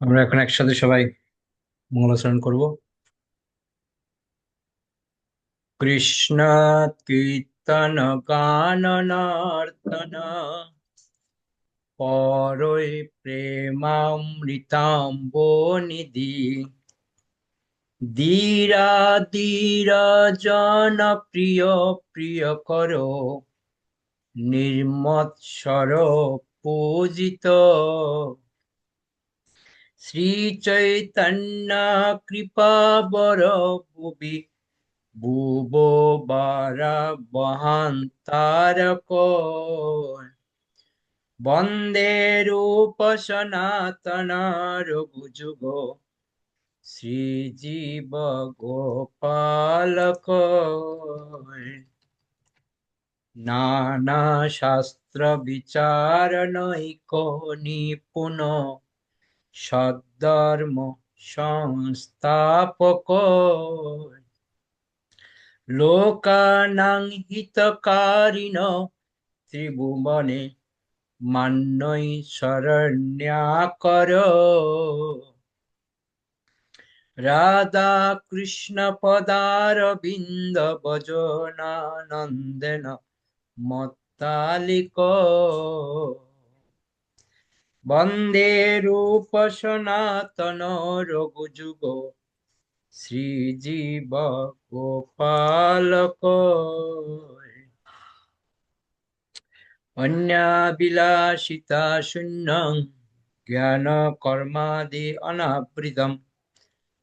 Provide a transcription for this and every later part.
আমরা এখন একসাথে সবাই মঙ্গলাচরণ করব। কৃষ্ণ কীর্তন গান নর্তন পরৈ প্রেমামৃতাম্ব নিধি ধীরা ধীরা জন প্রিয় প্রিয় করো নির্মৎসর পূজিত শ্রী চৈতন্য কৃপা বর ভুবি ভুবো বারা বহান্তারক বন্দে রূপ সনাতন রঘুযুগ শ্রীজীব গোপালক নানা শাস্ত্র বিচারণৈক নিপুণ সদ্ধর্ম সংস্থাপক লোকানাং হিতকারিণ ত্রিভুবনে মান্যই শরণ্যাকর রাধা কৃষ্ণ পদারবিন্দ ভজনানন্দেন মত্তালিক বন্দে রূপ সনাতন রঘুযুগ শ্রীজীব গোপালক অন্যাবিলাসিতা শূন্যং জ্ঞান কর্মাদি অনাবৃতম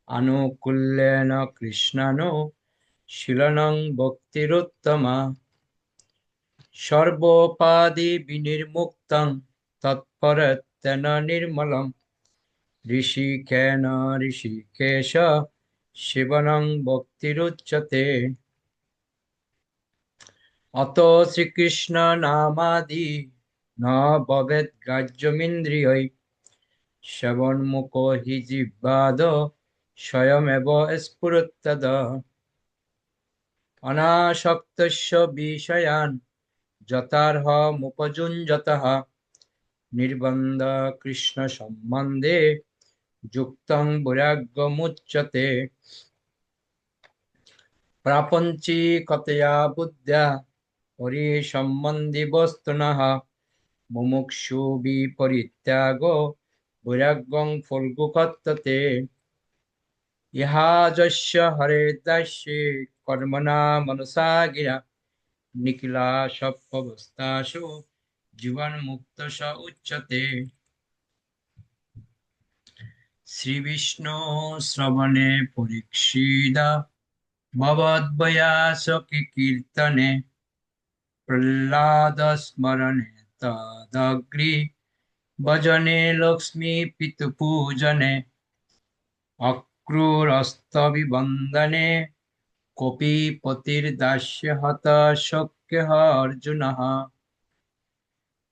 আনুকূল্যেন কৃষ্ণানো শীলনং ভক্তিরুত্তমা সর্বোপাধি বিনির্মুক্তং তৎপরত্বেন নির্মলম ঋষিকেন ঋষিকেশ সেবনং ভক্তিরুচ্যতে অত শ্রীকৃষ্ণ নামাদি ন ভবেৎ গ্রাহ্যমিন্দ্রিয়ৈ শ্রবণমুখো হি জিহ্বাদ স্বয়মেব স্ফুরত্তদ অনাসক্তস্য বিষয়ান যথার্হমুপযুঞ্জতঃ নির্বন্ধ কৃষ্ণ সম্বন্ধে যুক্তং বৈরাগ্যমুচ্যতে প্রাপঞ্চিকতয়া বুদ্ধ্যা হরি সম্বন্ধি বস্তুনঃ মুমুক্ষু বিপরিত্যাগো বৈরাগ্যং ফল্গুকত্ততে ইহা যস্য হরে দাস্যে কর্মণা মনসা গিরা নিখিলাসপ্পবস্তাসু জীবন মুক্ত স উচ্যতে শ্রী বিষ্ণু শ্রবণে পরীক্ষিতা ভবদ্ভয়াস কীর্তনে প্রহ্লাদ স্মরণে তদগ্রি ভজনে লক্ষ্মী পিতু পূজনে অক্রূরস্তবিবন্দনে কপিপতির্দাস্য হত শক্য অর্জুন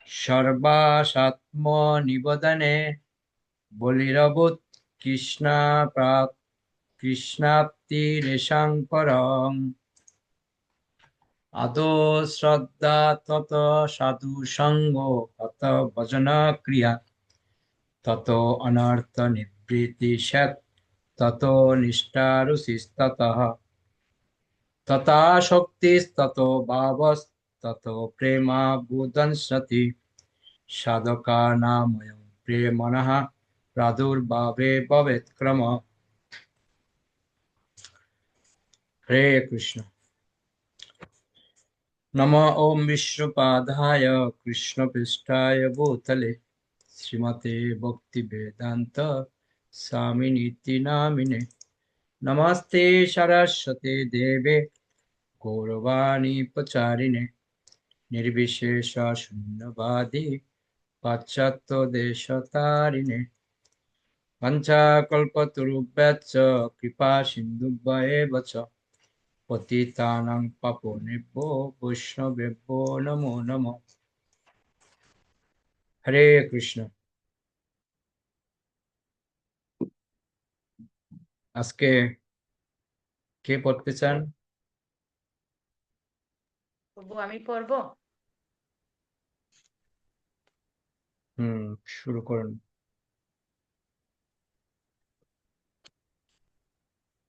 সর্বাসাত্মনিবদনে বলিরভূত কৃষ্ণাপ্তিরেষাং পরং আদৌ শ্রদ্ধা তত সাধু সঙ্গ তত ভজন ক্রিয়া তত অনর্থ নিবৃত্তি সৎ তত নিষ্ঠারুষিস্ততঃ তথা শক্তিস্তত ভাবস্তত প্রেমাবুদংসতি সাধকানাময়ং প্রেমণঃ প্রাদুর্ভাবে ভবেৎ ক্রম হরে কৃষ্ণ নমো ওম বিষ্ণুপাদায় কৃষ্ণপৃষ্ঠায় ভূতলে শ্রীমতে ভক্তি বেদান্ত স্বামিনীতি নামিনে নমস্তে সরস্বতে দেবে গৌরবাণী প্রচারিণে নির্বিশেষ শূন্যবাদী পাশ্চাত্য দেশতারিণে পঞ্চাকল্পতরুভ্যশ্চ কৃপা সিন্ধুভ্যেব চ পতিতানাং পাবনেভ্যো বৈষ্ণবেভ্যো নমো নমঃ হরে কৃষ্ণ। আজকে কে পড়তে চান? তবু আমি পড়বো। হুম, শুরু করুন।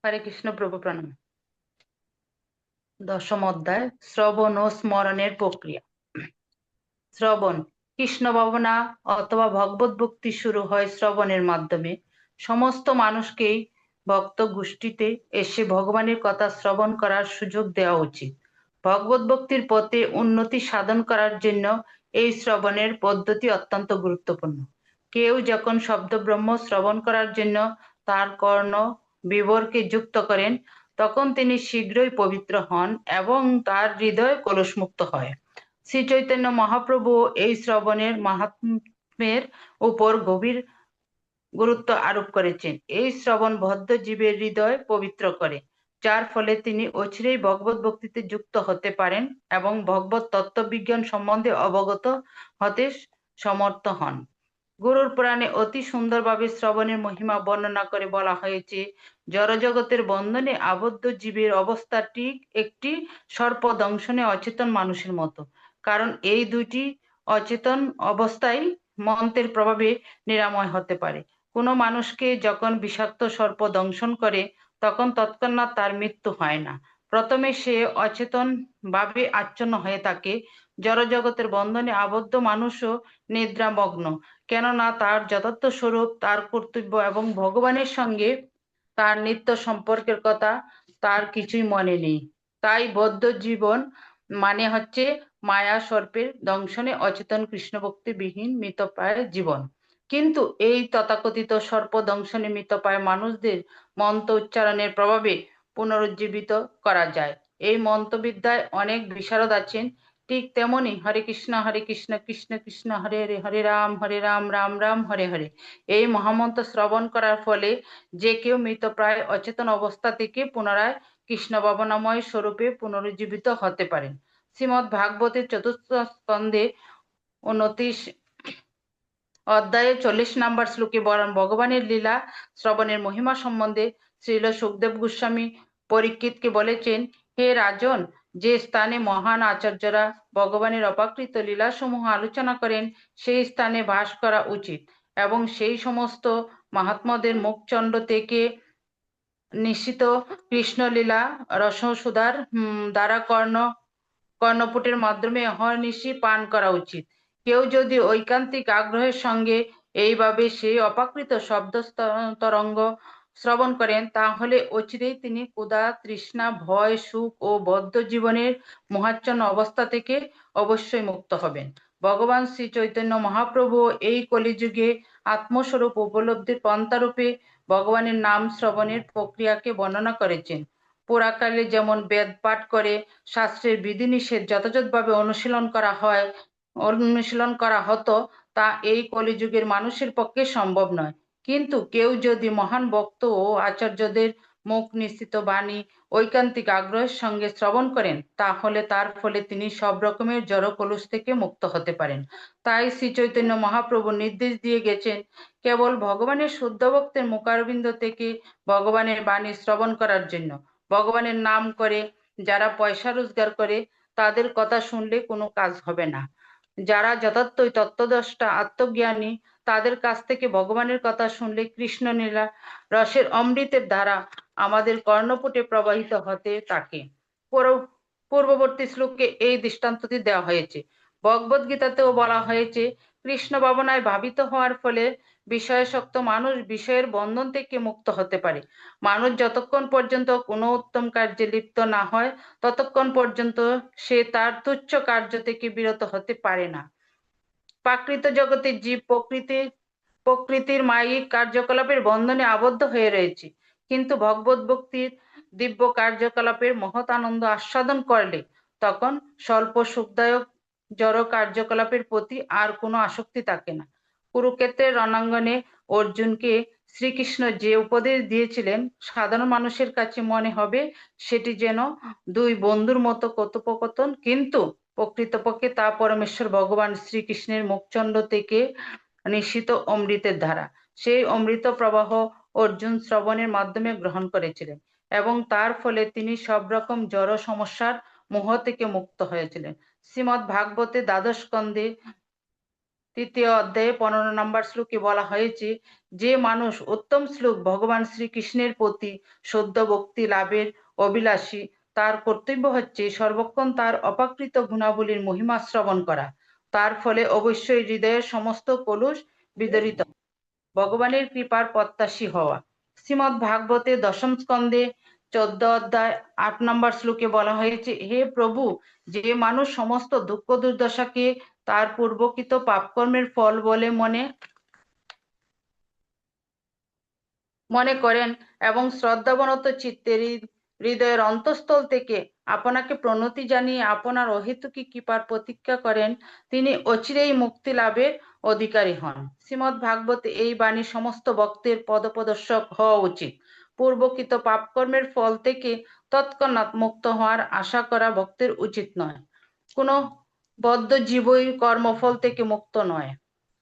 হরে কৃষ্ণ প্রভু প্রণাম। দশম অধ্যায় শ্রবণ ও স্মরণের প্রক্রিয়া। শ্রবণ কৃষ্ণ ভাবনা অথবা ভগবত ভক্তি শুরু হয় শ্রবণের মাধ্যমে। সমস্ত মানুষকেই ভক্ত গোষ্ঠীতে এসে ভগবানের কথা শ্রবণ করার সুযোগ দেওয়া উচিত। ভগবত ভক্তির পথে উন্নতি সাধন করার জন্য এই শ্রবণের পদ্ধতি অত্যন্ত গুরুত্বপূর্ণ। কেউ যখন শব্দ ব্রহ্ম শ্রবণ করার জন্য তার কর্ণ বিবরকে যুক্ত করেন, তখন তিনি শীঘ্রই পবিত্র হন এবং তার হৃদয় কলুষমুক্ত হয়। শ্রী চৈতন্য মহাপ্রভু এই শ্রবণের মাহাত্ম্যের উপর গভীর গুরুত্ব আরোপ করেছেন। এই শ্রবণ বদ্ধ জীবের হৃদয় পবিত্র করে, যার ফলে তিনি অচিরেই ভগবত ভক্তিতে যুক্ত হতে পারেন এবং ভগবত তত্ত্ববিজ্ঞান সম্বন্ধে অবগত হতে সমর্থ হন। গুরুর পুরাণে অতি সুন্দরভাবে শ্রবণের মহিমা বর্ণনা করে বলা হয়েছে, জড়জগতের বন্ধনে আবদ্ধ জীবের অবস্থা ঠিক একটি সর্প দংশনে অচেতন মানুষের মতো। কারণ এই দুইটি অচেতন অবস্থায় মন্ত্রের প্রভাবে নিরাময় হতে পারে। কোনো মানুষকে যখন বিষাক্ত সর্প দংশন করে, তখন তৎক্ষণাৎ তার মৃত্যু হয় না। প্রথমে সে অচেতন ভাবে আচ্ছন্ন হয়ে থাকে। জড়জগতের বন্ধনে আবদ্ধ মানুষও নিদ্রামগ্ন, কেননা তার যথার্থ স্বরূপ, তার কর্তব্য এবং ভগবানের সঙ্গে তার নিত্য সম্পর্কের কথা তার কিছুই মনে নেই। তাই বদ্ধ জীবন মানে হচ্ছে মায়া সর্পের দংশনে অচেতন কৃষ্ণ ভক্তি বিহীন মৃতপ্রায় জীবন। কিন্তু এই তথাকথিত সর্প দংশনে মৃতপ্রায় মানুষদের মন্ত্র উচ্চারণের প্রভাবে পুনরুজ্জীবিত করা যায়। এই মন্ত্রবিদ্যায় অনেক বিশারদ আছেন। ঠিক তেমনি হরে কৃষ্ণ কৃষ্ণ কৃষ্ণ হরে হরে, হরে রাম রাম রাম হরে হরে, এই মহামন্ত্র শ্রবণ করার ফলে যে কেউ মৃতপ্রায় অচেতন অবস্থা থেকে পুনরায় কৃষ্ণ ভাবনাময় স্বরূপে পুনরুজ্জীবিত হতে পারেন। শ্রীমদ্ ভাগবতের চতুর্থ স্কন্ধে 29 অধ্যায়ে 40 নম্বর শ্লোকে ভগবানের লীলা শ্রবণের মহিমা সম্বন্ধে শ্রীল সুখদেব গোস্বামী পরীক্ষিতকে বলেছেন, হে রাজন, যে স্থানে মহান আচার্যরা ভগবানের অপ্রাকৃত লীলাসমূহ আলোচনা করেন, সেই স্থানে বাস করা উচিত এবং সেই সমস্ত মহাত্মাদের মুখচন্ড থেকে নিশ্চিত কৃষ্ণলীলা রসসুধার দ্বারা কর্ণপুটের মাধ্যমে অহর্নিশি পান করা উচিত। কেউ যদি ঐকান্তিক আগ্রহের সঙ্গে এইভাবে সেই অপ্রাকৃত শব্দ তরঙ্গ শ্রবণ করেন, তাহলে অচিরেই তিনি ক্ষুধা, তৃষ্ণা, ভয়, সুখ ও বদ্ধ জীবনের মোহাচ্ছন্ন অবস্থা থেকে অবশ্যই মুক্ত হবেন। ভগবান শ্রী চৈতন্য মহাপ্রভু এই কলিযুগে আত্মস্বরূপ উপলব্ধির পন্থারূপে ভগবানের নাম শ্রবণের প্রক্রিয়াকে বর্ণনা করেছেন। পুরাকালে যেমন বেদ পাঠ করে শাস্ত্রের বিধিনিষেধ যথাযথভাবে অনুশীলন করা হতো, তা এই কলিযুগের মানুষের পক্ষে সম্ভব নয়। কিন্তু কেউ যদি মহান ভক্ত ও আচার্যদের মুখ নিঃসৃত বাণী ঐকান্তিক আগ্রহের সঙ্গে শ্রবণ করেন, তাহলে তার ফলে তিনি সব রকমের জড় কলুষ থেকে মুক্ত হতে পারেন। তাই শ্রী চৈতন্য মহাপ্রভু নির্দেশ দিয়ে গেছেন, কেবল ভগবানের শুদ্ধ ভক্তের মুখারবিন্দ থেকে ভগবানের বাণী শ্রবণ করার জন্য। ভগবানের নাম করে যারা পয়সা রোজগার করে, তাদের কথা শুনলে কোনো কাজ হবে না। যারা যথার্থই তত্ত্বদ্রষ্টা আত্মজ্ঞানী, তাদের কাছ থেকে ভগবানের কথা শুনলে কৃষ্ণ লীলা রসের অমৃতের ধারা আমাদের কর্ণপুটে প্রবাহিত হতে থাকে। পূর্ববর্তী শ্লোকে এই দৃষ্টান্তটি দেওয়া হয়েছে। ভগবদ গীতাতেও বলা হয়েছে, কৃষ্ণ ভাবনায় ভাবিত হওয়ার ফলে বিষয়াসক্ত মানুষ বিষয়ের বন্ধন থেকে মুক্ত হতে পারে। মানুষ যতক্ষণ পর্যন্ত কোনো উত্তম কার্যে লিপ্ত না হয়, ততক্ষণ পর্যন্ত সে তার তুচ্ছ কার্য থেকে বিরত হতে পারে না। প্রাকৃত জগতে জীব প্রকৃতির মায়িক কার্যকলাপের বন্ধনে আবদ্ধ হয়ে রয়েছে, কিন্তু ভগবত ভক্তির দিব্য কার্যকলাপের মহৎ আনন্দ আস্বাদন করলে তখন স্বল্প সুখদায়ক জড় কার্যকলাপের প্রতি আর কোনো আসক্তি থাকে না। কুরুক্ষেত্রের রণাঙ্গনে অর্জুনকে শ্রীকৃষ্ণ যে উপদেশ দিয়েছিলেন, সাধারণ মানুষের কাছে মনে হবে সেটি যেন দুই বন্ধুর মতো কথোপকথন, কিন্তু প্রকৃতপক্ষে তা পরমেশ্বর ভগবান শ্রীকৃষ্ণের মুখচন্ড থেকে নিঃসৃত অমৃতের ধারা। সেই অমৃত প্রবাহ অর্জুন শ্রবণের মাধ্যমে গ্রহণ করেছিলেন এবং তার ফলে তিনি সব রকম জড় সমস্যার মোহ থেকে মুক্ত হয়েছিলেন। শ্রীমদ্ ভাগবতে দ্বাদশ স্কন্ধে তৃতীয় অধ্যায়ে 15 নম্বর শ্লোকে বলা হয়েছে, যে মানুষ উত্তম শ্লোক ভগবান শ্রীকৃষ্ণের প্রতি সদ্য ভক্তি লাভের অভিলাষী, তার কর্তব্য হচ্ছে সর্বক্ষণ তার অপ্রাকৃত গুণাবলীর মহিমা শ্রবণ করা। তার ফলে অবশ্যই হৃদয়ের সমস্ত কলুষ বিদরিত, ভগবানের কৃপার প্রত্যাশী হওয়া। শ্রীমদ্ ভাগবতে দশম স্কন্ধে 14 অধ্যায় 8 নম্বর শ্লোকে বলা হয়েছে, হে প্রভু, যে মানুষ সমস্ত দুঃখ দুর্দশাকে তার পূর্বকৃত পাপকর্মের ফল বলে মনে করেন এবং শ্রদ্ধাবনত চিত্তে হৃদয়ের অন্তঃস্থল থেকে আপনাকে প্রণতি জানিয়ে আপনার অহেতুকী কৃপার প্রতীক্ষা করেন, তিনি অচিরেই মুক্তি লাভের অধিকারী হন। শ্রীমদ্ ভাগবতে এই বাণী সমস্ত ভক্তের পদপ্রদর্শক হওয়া উচিত। পূর্বকৃত পাপকর্মের ফল থেকে তৎক্ষণাৎ মুক্ত হওয়ার আশা করা ভক্তের উচিত নয়। কোনো বদ্ধ জীবই কর্মফল থেকে মুক্ত নয়,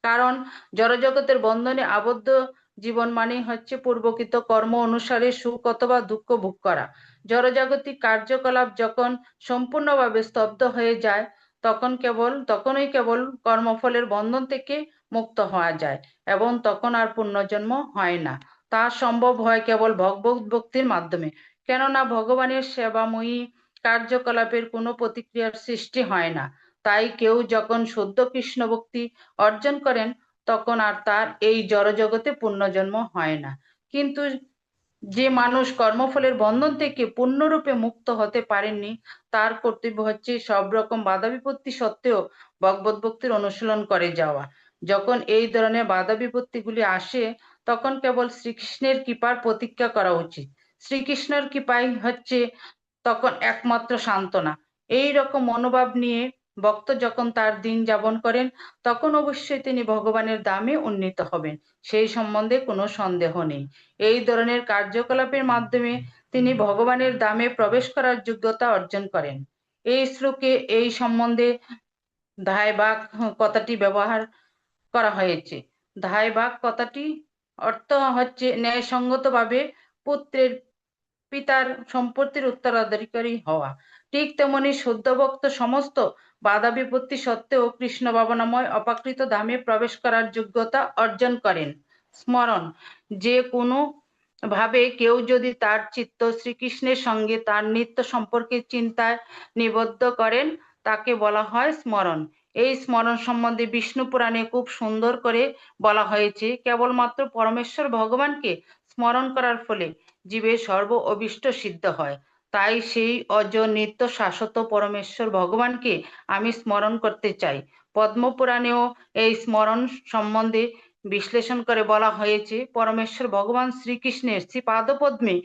কারণ জড়জগতের বন্ধনে আবদ্ধ জীবন মানেই হচ্ছে পূর্বকৃত কর্ম অনুসারে সুখ অথবা দুঃখ ভোগ করা। জড়জাগতিক কার্যকলাপ যখন সম্পূর্ণভাবে স্তব্ধ হয়ে যায়, তখনই কেবল কর্মফলের বন্ধন থেকে মুক্ত হওয়া যায় এবং তখন আর পুনর্জন্ম হয় না। তা সম্ভব হয় কেবল ভগবত ভক্তির মাধ্যমে, কেননা ভগবানের সেবাময়ী কার্যকলাপের কোনো প্রতিক্রিয়ার সৃষ্টি হয় না। তাই কেউ যখন শুদ্ধ কৃষ্ণ ভক্তি অর্জন করেন, তখন আর তার এই জড়জগতে পুনর্জন্ম হয় না। কিন্তু যে মানুষ কর্মফলের বন্ধন থেকে পূর্ণরূপে মুক্ত হতে পারেননি, তার কর্তব্য হচ্ছে সব রকম বাধা বিপত্তি সত্ত্বেও ভগবত ভক্তির অনুশীলন করে যাওয়া। যখন এই ধরনের বাধা বিপত্তিগুলি আসে, তখন কেবল শ্রীকৃষ্ণের কৃপার প্রতীক্ষা করা উচিত। শ্রীকৃষ্ণের কৃপাই হচ্ছে তখন একমাত্র সান্ত্বনা। এই রকম মনোভাব নিয়ে ভক্ত যখন তার দিন যাপন করেন, তখন অবশ্যই তিনি ভগবানের ধামে উন্নীত হবেন, সেই সম্বন্ধে কোনো সন্দেহ নেই। এই ধরনের কার্যকলাপের মাধ্যমে তিনি ভগবানের ধামে প্রবেশ করার যোগ্যতা অর্জন করেন। এই শ্লোকে এই সম্বন্ধে ধায়বাক কথাটি ব্যবহার করা হয়েছে। ধায়বাক কথাটি অর্থ হচ্ছে ন্যায়সঙ্গতভাবে পুত্রের পিতার সম্পত্তির উত্তরাধিকারী হওয়া। ঠিক তেমনি শুদ্ধ ভক্ত সমস্ত বাধা বিপত্তি সত্ত্বেও কৃষ্ণ ভাবনাময় অপ্রাকৃত ধামে প্রবেশ করার যোগ্যতা অর্জন করেন। স্মরণ, যে কোনো ভাবে কেউ যদি তার চিত্ত শ্রীকৃষ্ণের সঙ্গে তার নিত্য সম্পর্কে চিন্তায় নিবদ্ধ করেন, তাকে বলা হয় স্মরণ। এই স্মরণ সম্বন্ধে বিষ্ণু পুরাণে খুব সুন্দর করে বলা হয়েছে, কেবলমাত্র পরমেশ্বর ভগবানকে স্মরণ করার ফলে জীবের সর্ব অভীষ্ট সিদ্ধ হয়। তাই সেই অজ নিত্য শাশ্বত পরমেশ্বর ভগবানকে আমি স্মরণ করতে চাই। পদ্মপুরাণেও এই স্মরণ সম্বন্ধে বিশ্লেষণ করে বলা হয়েছে, পরমেশ্বর ভগবান শ্রীকৃষ্ণের শ্রীপাদপদ্মে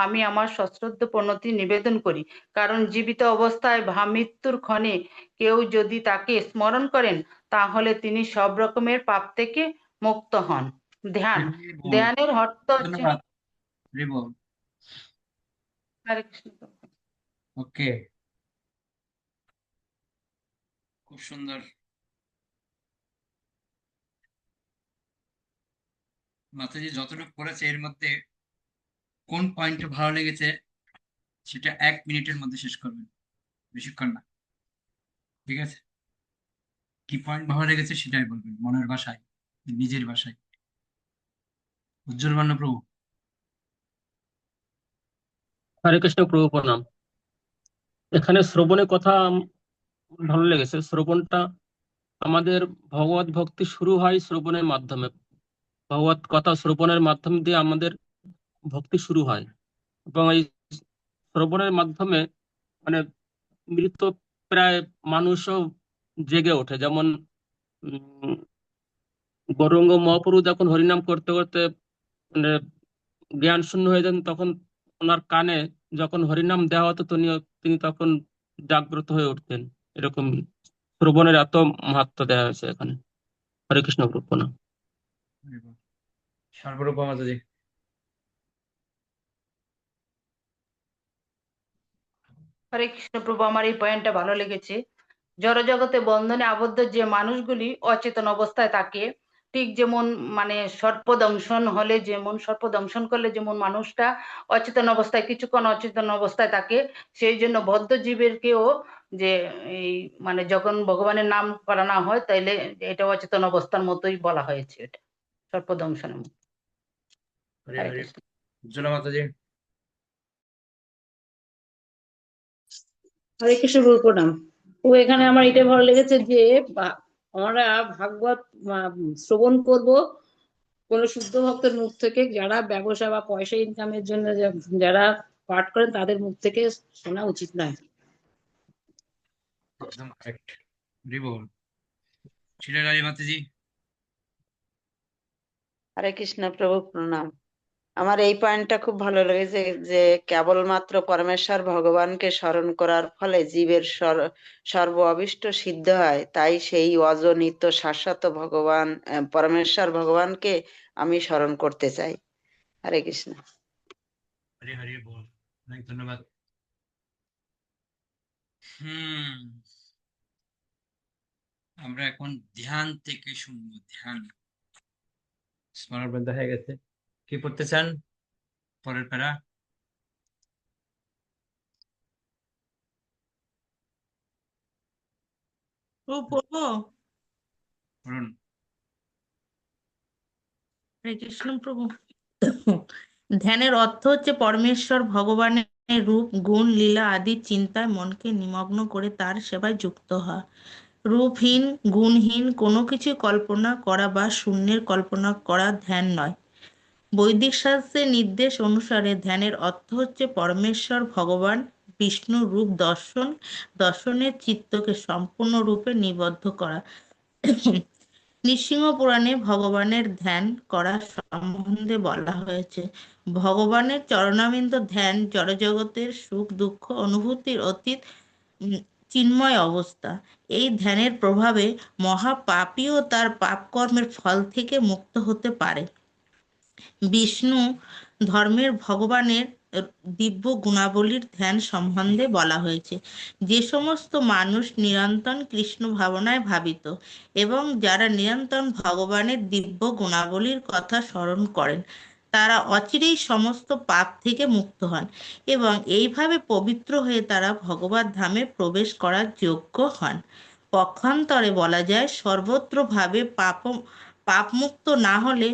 আমি আমার সশ্রদ্ধ প্রণতি নিবেদন করি, কারণ জীবিত অবস্থায় বা মৃত্যুর ক্ষণে কেউ যদি তাকে স্মরণ করেন, তাহলে তিনি সব রকমের পাপ থেকে মুক্ত হন। ধ্যান, হরি বল। ধ্যানের অর্থ হচ্ছে ধন্যবাদ। হরি বল। হরে কৃষ্ণ। ওকে, খুব সুন্দর। মাতাজি যতটুকু করেছে এর মধ্যে কোন পয়েন্টটা ভালো লেগেছে সেটা 1 মিনিটের মধ্যে শেষ করবেন, বেশিক্ষণ না। ঠিক আছে? কি পয়েন্ট ভালো লেগেছে সেটাই বলবেন, মনের ভাষায়, নিজের ভাষায়। উজ্জ্বল বর্ণ প্রভু। হরে কৃষ্ণ প্রভু প্রণাম। এখানে শ্রবণের কথা ভালো লেগেছে। শ্রবণটা আমাদের ভগবত ভক্তি শুরু হয় শ্রবণের মাধ্যমে। ভগবত কথা শ্রবণের মাধ্যম দিয়ে আমাদের ভক্তি শুরু হয়, এবং এই শ্রবণের মাধ্যমে মানে মৃত প্রায় মানুষও জেগে ওঠে। যেমন উম, গৌরাঙ্গ মহাপ্রভু যখন হরিনাম করতে করতে মানে জ্ঞান শূন্য হয়ে যান, তখন ওনার কানে যখন হরিনাম দেওয়া হতো তিনি তখন জাগ্রত হয়ে উঠতেন। এরকম শ্রবণের এত মাহাত্ম্য দেওয়া হয়েছে এখানে। হরে কৃষ্ণ প্রণাম। হরি বল। সর্বরূপা মাতাজি। হরে কৃষ্ণ প্রভু, আমার এই পয়েন্টটা ভালো লেগেছে। জড়জগতে বন্ধনে আবদ্ধ যে মানুষগুলি অচেতন অবস্থায় থাকে, ঠিক যেমন মানে সর্পদংশন করলে যেমন মানুষটা অচেতন অবস্থায় কিছুক্ষণ অচেতন অবস্থায় থাকে, সেই জন্য বদ্ধ জীবেরকেও যে এই মানে যখন ভগবানের নাম করা না হয় তাইলে এটা অচেতন অবস্থার মতোই বলা হয়েছে, এটা সর্পদংশনের মতো। হরে হরে হরে। কৃষ্ণ। উজ্জ্বলা মাতাজি। হরে কৃষ্ণ গুরু প্রণাম। ও এখানে আমার এটা ভালো লেগেছে যে আমরা ভাগবত শ্রবণ করব কোন শুদ্ধ ভক্তের মুখ থেকে, যারা ব্যবসা বা পয়সা ইনকামের জন্য যারা পাঠ করেন তাদের মুখ থেকে শোনা উচিত নয়। একদম কারেক্ট। হরি বল। শিলারানী মাতাজি। হরে কৃষ্ণ প্রভু প্রণাম। আমার এই পয়েন্টটা খুব ভালো লেগেছে যে কেবলমাত্র পরমেশ্বর ভগবানকে স্মরণ করার ফলে জীবের সর্ব অভীষ্ট সিদ্ধ হয়। তাই সেই অজনিত শাশ্বত ভগবান পরমেশ্বর ভগবানকে আমি স্মরণ করতে চাই। হরে কৃষ্ণ। হরে হরে বল। অনেক ধন্যবাদ। আমরা এখন ধ্যান থেকে শুনবো। ধ্যান স্মরণ বন্ধ হয়ে গেছে। কি পড়তে চান পরের প্যারা? পড়বো। পড়ুন। হরে কৃষ্ণ প্রভু। ধ্যানের অর্থ হচ্ছে পরমেশ্বর ভগবানের রূপ, গুণ, লীলা আদি চিন্তায় মনকে নিমগ্ন করে তার সেবায় যুক্ত হওয়া। রূপহীন, গুণহীন কোনো কিছু কল্পনা করা বা শূন্যের কল্পনা করা ধ্যান নয়। বৈদিক শাস্ত্রের নির্দেশ অনুসারে ধ্যানের অর্থ হচ্ছে পরমেশ্বর ভগবান বিষ্ণু রূপ দর্শন, দর্শনের চিত্তকে সম্পূর্ণরূপে নিবদ্ধ করা। নৃসিংহ পুরাণে ভগবানের ধ্যান করা সম্বন্ধে বলা হয়েছে, ভগবানের চরণাবিন্দ ধ্যান জড়জগতের সুখ দুঃখ অনুভূতির অতীত চিন্ময় অবস্থা। এই ধ্যানের প্রভাবে মহাপাপীও তার পাপকর্মের ফল থেকে মুক্ত হতে পারে। বিষ্ণু ধর্মের ভগবানের দিব্য গুণাবলীর ধ্যান সম্বন্ধে বলা হয়েছে, যে সমস্ত মানুষ নিরন্তর কৃষ্ণ ভাবনায় ভাবিত এবং যারা নিরন্তর ভগবানের দিব্য গুণাবলীর কথা স্মরণ করেন তারা অচিরেই সমস্ত পাপ থেকে মুক্ত হন এবং এইভাবে পবিত্র হয়ে তারা ভগবত ধামে প্রবেশ করার যোগ্য হন। পক্ষান্তরে বলা যায়, সর্বত্রভাবে পাপমুক্ত না হলে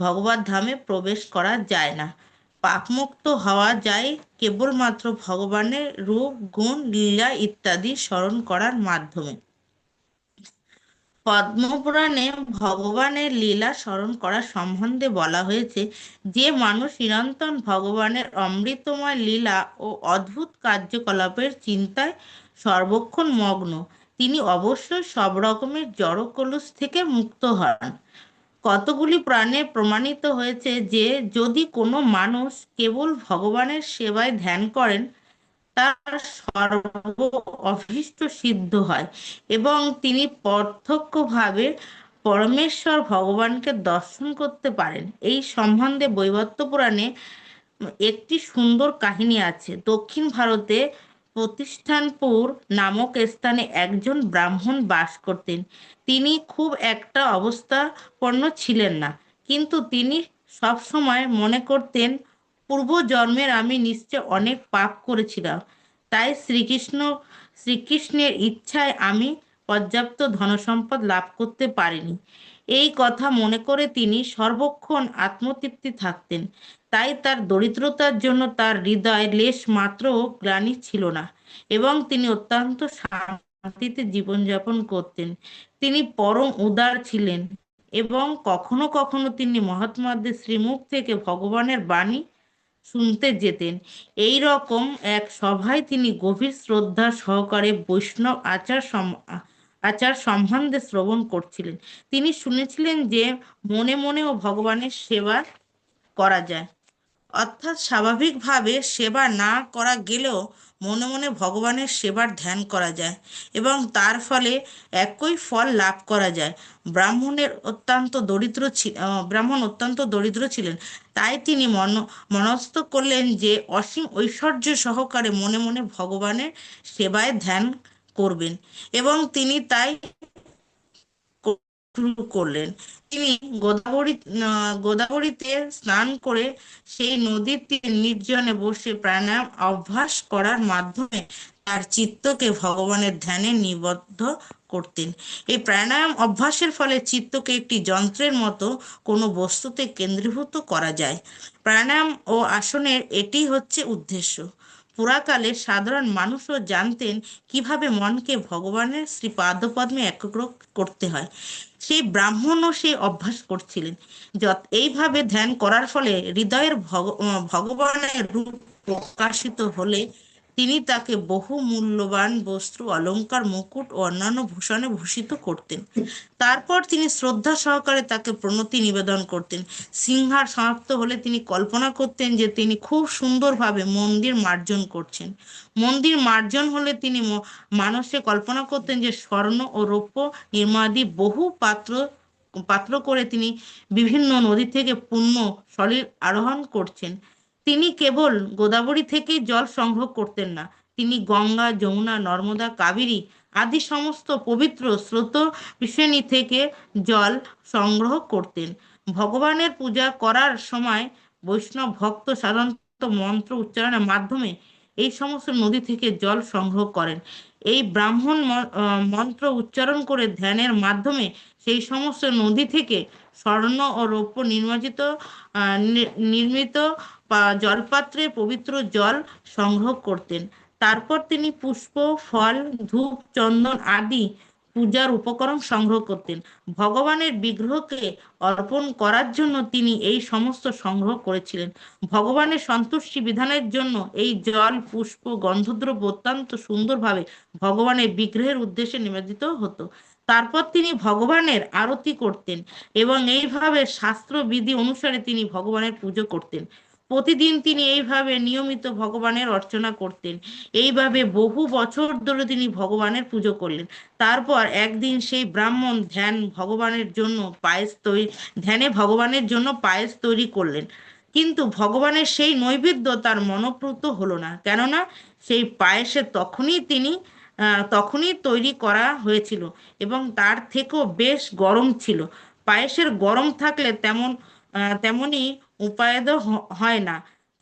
ভগবত ধামে প্রবেশ করা যায় না। পাপমুক্ত হওয়া যায় কেবলমাত্র ভগবানের রূপ, গুণ, লীলা ইত্যাদি স্মরণ করার মাধ্যমে। পদ্মপুরাণে ভগবানের লীলা স্মরণ করা সম্বন্ধে বলা হয়েছে, যে মানুষ নিরন্তর ভগবানের অমৃতময় লীলা ও অদ্ভুত কার্যকলাপের চিন্তায় সর্বক্ষণ মগ্ন, তিনি অবশ্যই সব রকমের জড় কলুষ থেকে মুক্ত হন। কতগুলি প্রাণে প্রমাণিত হয়েছে যে যদি কোনো মানুষ কেবল ভগবানের সেবায় ধ্যান করেন তার সর্ব অভীষ্ট সিদ্ধ হয় এবং তিনি প্রত্যক্ষভাবে পরমেশ্বর ভগবানকে দর্শন করতে পারেন। এই সম্বন্ধে বৈবর্ত পুরাণে একটি সুন্দর কাহিনী আছে। দক্ষিণ ভারতে প্রতিষ্ঠানপুর নামক স্থানে একজন ব্রাহ্মণ বাস করতেন। তিনি খুব একটা অবস্থাপন্ন ছিলেন না, কিন্তু তিনি সব সময় মনে করতেন, পূর্বজন্মের আমি নিশ্চয় অনেক পাপ করেছিলাম, তাই শ্রীকৃষ্ণের ইচ্ছায় আমি পর্যাপ্ত ধনসম্পদ লাভ করতে পারিনি। এই কথা মনে করে তিনি সর্বক্ষণ আত্মতৃপ্তি থাকতেন। তাই তার দরিদ্রতার জন্য তার হৃদয়ে লেশ মাত্রও গ্লানি ছিল না এবং তিনি অত্যন্ত শান্তিতে জীবনযাপন করতেন। তিনি পরম উদার ছিলেন এবং কখনো কখনো তিনি মহাত্মাদের শ্রীমুখ থেকে ভগবানের বাণী শুনতে যেতেন। এই রকম এক সভায় তিনি গভীর শ্রদ্ধা সহকারে বৈষ্ণব আচার সম্বন্ধে শ্রবণ করছিলেন। তিনি শুনেছিলেন যে মনে মনেও ভগবানের সেবা করা যায়, অর্থাৎ স্বাভাবিকভাবে সেবা না করা গেলেও মনে মনে ভগবানের সেবার ধ্যান করা যায় এবং তার ফলে একই ফল লাভ করা যায়। ব্রাহ্মণ অত্যন্ত দরিদ্র ছিলেন, তাই তিনি মনস্থ করলেন যে অসীম ঐশ্বর্য সহকারে মনে মনে ভগবানের সেবায় ধ্যান করবেন এবং তিনি তাই শুরু করলেন। তিনি গোদাবরীতে স্নান করে সেই নদীর তীরে নির্জনে বসে প্রাণায়াম অভ্যাস করার মাধ্যমে তার চিত্তকে ভগবানের ধ্যানে নিবদ্ধ করতেন। এই প্রাণায়াম অভ্যাসের ফলে চিত্তকে একটি যন্ত্রের মতো কোনো বস্তুতে কেন্দ্রীভূত করা যায়। প্রাণায়াম ও আসনের এটি হচ্ছে উদ্দেশ্য। পুরাকালে সাধারণ মানুষও জানতেন কিভাবে মনকে ভগবানের শ্রীপাদপদ্মে একাগ্র করতে হয়। সেই ব্রাহ্মণও সেই অভ্যাস করছিলেন। এইভাবে ধ্যান করার ফলে হৃদয়ের ভগবানের রূপ প্রকাশিত হলে তিনি তাকে বহু মূল্যবান বস্ত্র, অলংকার, মুকুট ও অন্যান্য ভূষণে ভূষিত করতেন। তারপর তিনি শ্রদ্ধা সহকারে তাকে প্রণতি নিবেদন করতেন। সিংহার সমাপ্ত হলে তিনি কল্পনা করতেন যে তিনি খুব সুন্দরভাবে মন্দির মার্জন করছেন। মন্দির মার্জন হলে তিনি মানসে কল্পনা করতেন যে স্বর্ণ ও রৌপ্য নির্মাদি বহু পাত্র করে তিনি বিভিন্ন নদী থেকে পুণ্য সলিল আরোহণ করছেন। তিনি কেবল গোদাবরী থেকেই জল সংগ্রহ করতেন না, তিনি গঙ্গা, যমুনা, নর্মদা, কাবেরী আদি সমস্ত পবিত্র স্রোত শ্রেণী থেকে জল সংগ্রহ করতেন। ভগবানের পূজা করার সময় বৈষ্ণব ভক্ত সাধারণত মন্ত্র উচ্চারণের মাধ্যমে এই সমস্ত নদী থেকে জল সংগ্রহ করেন। এই ব্রাহ্মণ মন্ত্র উচ্চারণ করে ধ্যানের মাধ্যমে সেই সমস্ত নদী থেকে স্বর্ণ ও রৌপ্য নির্মিত জলপাত্রে পবিত্র জল সংগ্রহ করতেন। তারপর তিনি পুষ্প, ফল, ধূপ, চন্দন আদি পূজার উপকরণ সংগ্রহ করতেন। ভগবানের বিগ্রহকে অর্পণ করার জন্য তিনি এই সমস্ত সংগ্রহ করেছিলেন। ভগবানের সন্তুষ্টি বিধানের জন্য এই জল, পুষ্প, গন্ধদ্রব্য অত্যন্ত সুন্দরভাবে ভগবানের বিগ্রহের উদ্দেশ্যে নিবেদিত হতো। তারপর তিনি ভগবানের আরতি করতেন এবং এইভাবে শাস্ত্র বিধি অনুসারে তিনি ভগবানের পুজো করতেন। প্রতিদিন তিনি এইভাবে নিয়মিত ভগবানের অর্চনা করতেন। এইভাবে বহু বছর ধরে তিনি ভগবানের পুজো করলেন। তারপর একদিন সেই ব্রাহ্মণ ধ্যানে ভগবানের জন্য পায়েস তৈরি করলেন। কিন্তু ভগবানের সেই নৈবেদ্য তার মনোপ্রত হলো না, কেননা সেই পায়েসে তখনই তৈরি করা হয়েছিল এবং তার থেকেও বেশ গরম ছিল। পায়েসের গরম থাকলে তেমনি উপাদেয় হয় না,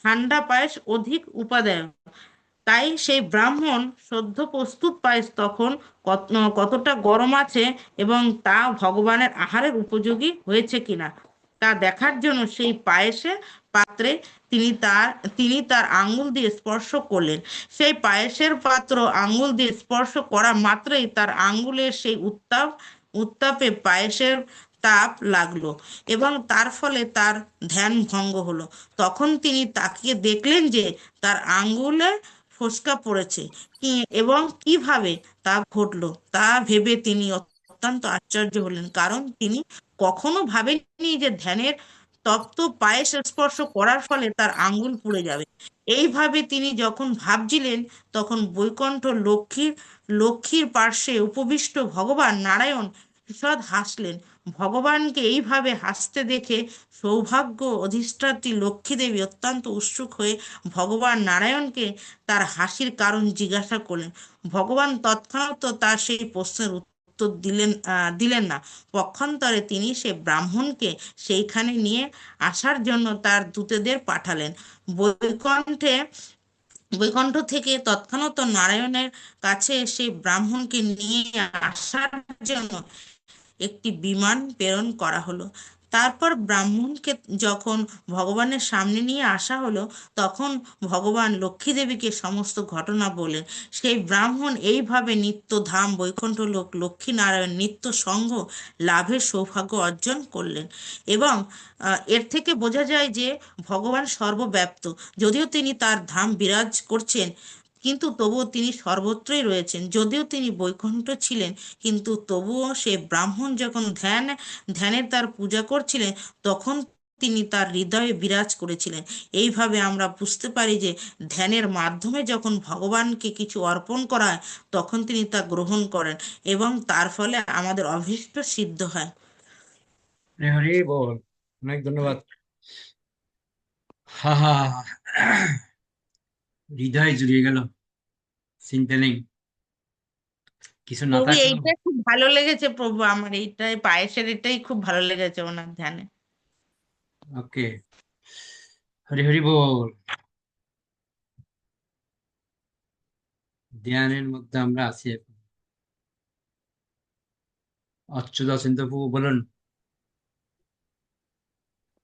ঠান্ডা পায়েস অধিক উপাদেয়। তাই সেই ব্রাহ্মণ সদ্য প্রস্তুত পায়েস তখন কতটা গরম আছে এবং তা ভগবানের আহারের উপযোগী হয়েছে কিনা তা দেখার জন্য সেই পায়েসের পাত্রে তিনি তার আঙ্গুল দিয়ে স্পর্শ করলেন। সেই পায়েসের পাত্র আঙ্গুল দিয়ে স্পর্শ করা মাত্রই তার আঙ্গুলের সেই উত্তাপে পায়েসের তাপ লাগলো এবং তার ফলে তার ধ্যান ভঙ্গ হলো। তখন তিনি তাকিয়ে দেখলেন যে তার আঙ্গুলে ফোস্কা পড়েছে এবং কিভাবে তা ঘটলো তা ভেবে তিনি অত্যন্ত আশ্চর্য হলেন, কারণ তিনি কখনো ভাবেননি যে ধ্যানের তপ্ত পায়েস স্পর্শ করার ফলে তার আঙ্গুল পুড়ে যাবে। এইভাবে তিনি যখন ভাবছিলেন, তখন বৈকুণ্ঠ লক্ষ্মীর পার্শ্বে উপবিষ্ট ভগবান নারায়ণ ঈষৎ হাসলেন। ভগবানকে এইভাবে হাসতে দেখে সৌভাগ্য অধিষ্ঠাত্রী লক্ষ্মী দেবী অত্যন্ত উৎসুক হয়ে ভগবান নারায়ণকে তার হাসির কারণ জিজ্ঞাসা করলেন। ভগবান তৎক্ষণাৎ তার সেই প্রশ্নের উত্তর দিলেন না। পক্ষান্তরে তিনি সে ব্রাহ্মণকে সেইখানে নিয়ে আসার জন্য তার দূতদের পাঠালেন। বৈকুণ্ঠ থেকে তৎক্ষণাৎ নারায়ণের কাছে সেই ব্রাহ্মণকে নিয়ে আসার জন্য একটি বিমান প্রেরণ করা হলো। তারপর ব্রাহ্মণকে যখন ভগবানের সামনে নিয়ে আসা হলো, তখন ভগবান লক্ষ্মী দেবীকে সমস্ত ঘটনা বলেন। সেই ব্রাহ্মণ এইভাবে নিত্যধাম বৈকুণ্ঠ লোক লক্ষ্মীনারায়ণ নিত্য সঙ্গ লাভের সৌভাগ্য অর্জন করলেন। এবং এর থেকে বোঝা যায় যে ভগবান সর্বব্যাপ্ত। যদিও তিনি তার ধাম বিরাজ করছেন, কিন্তু তবুও তিনি সর্বত্রই রয়েছেন। যদিও তিনি বৈকুণ্ঠ ছিলেন, কিন্তু তবুও সে ব্রাহ্মণ যখন ধ্যানে তার পূজা করছিলেন, তখন তিনি তার হৃদয়ে বিরাজ করেছিলেন। এইভাবে আমরা বুঝতে পারি যে ধ্যানের মাধ্যমে যখন ভগবানকে কিছু অর্পণ করা হয়, তখন তিনি তা গ্রহণ করেন এবং তার ফলে আমাদের অভীষ্ট সিদ্ধ হয়। হরি বল, অনেক ধন্যবাদ। হা হা হৃদয় জুড়িয়ে গেল, চিন্তা নেই। কিছু না প্রভু থাকলেও। এইটা খুব ভালো লেগেছে প্রভু, আমার এইটাই পায়েসের এটাই খুব ভালো লেগেছে ওনার ধ্যানে। ওকে, হরি হরি বল। ধ্যানের মধ্যে আমরা আছি এখন। অচ্যুত অচিন্ত প্রভু বলুন।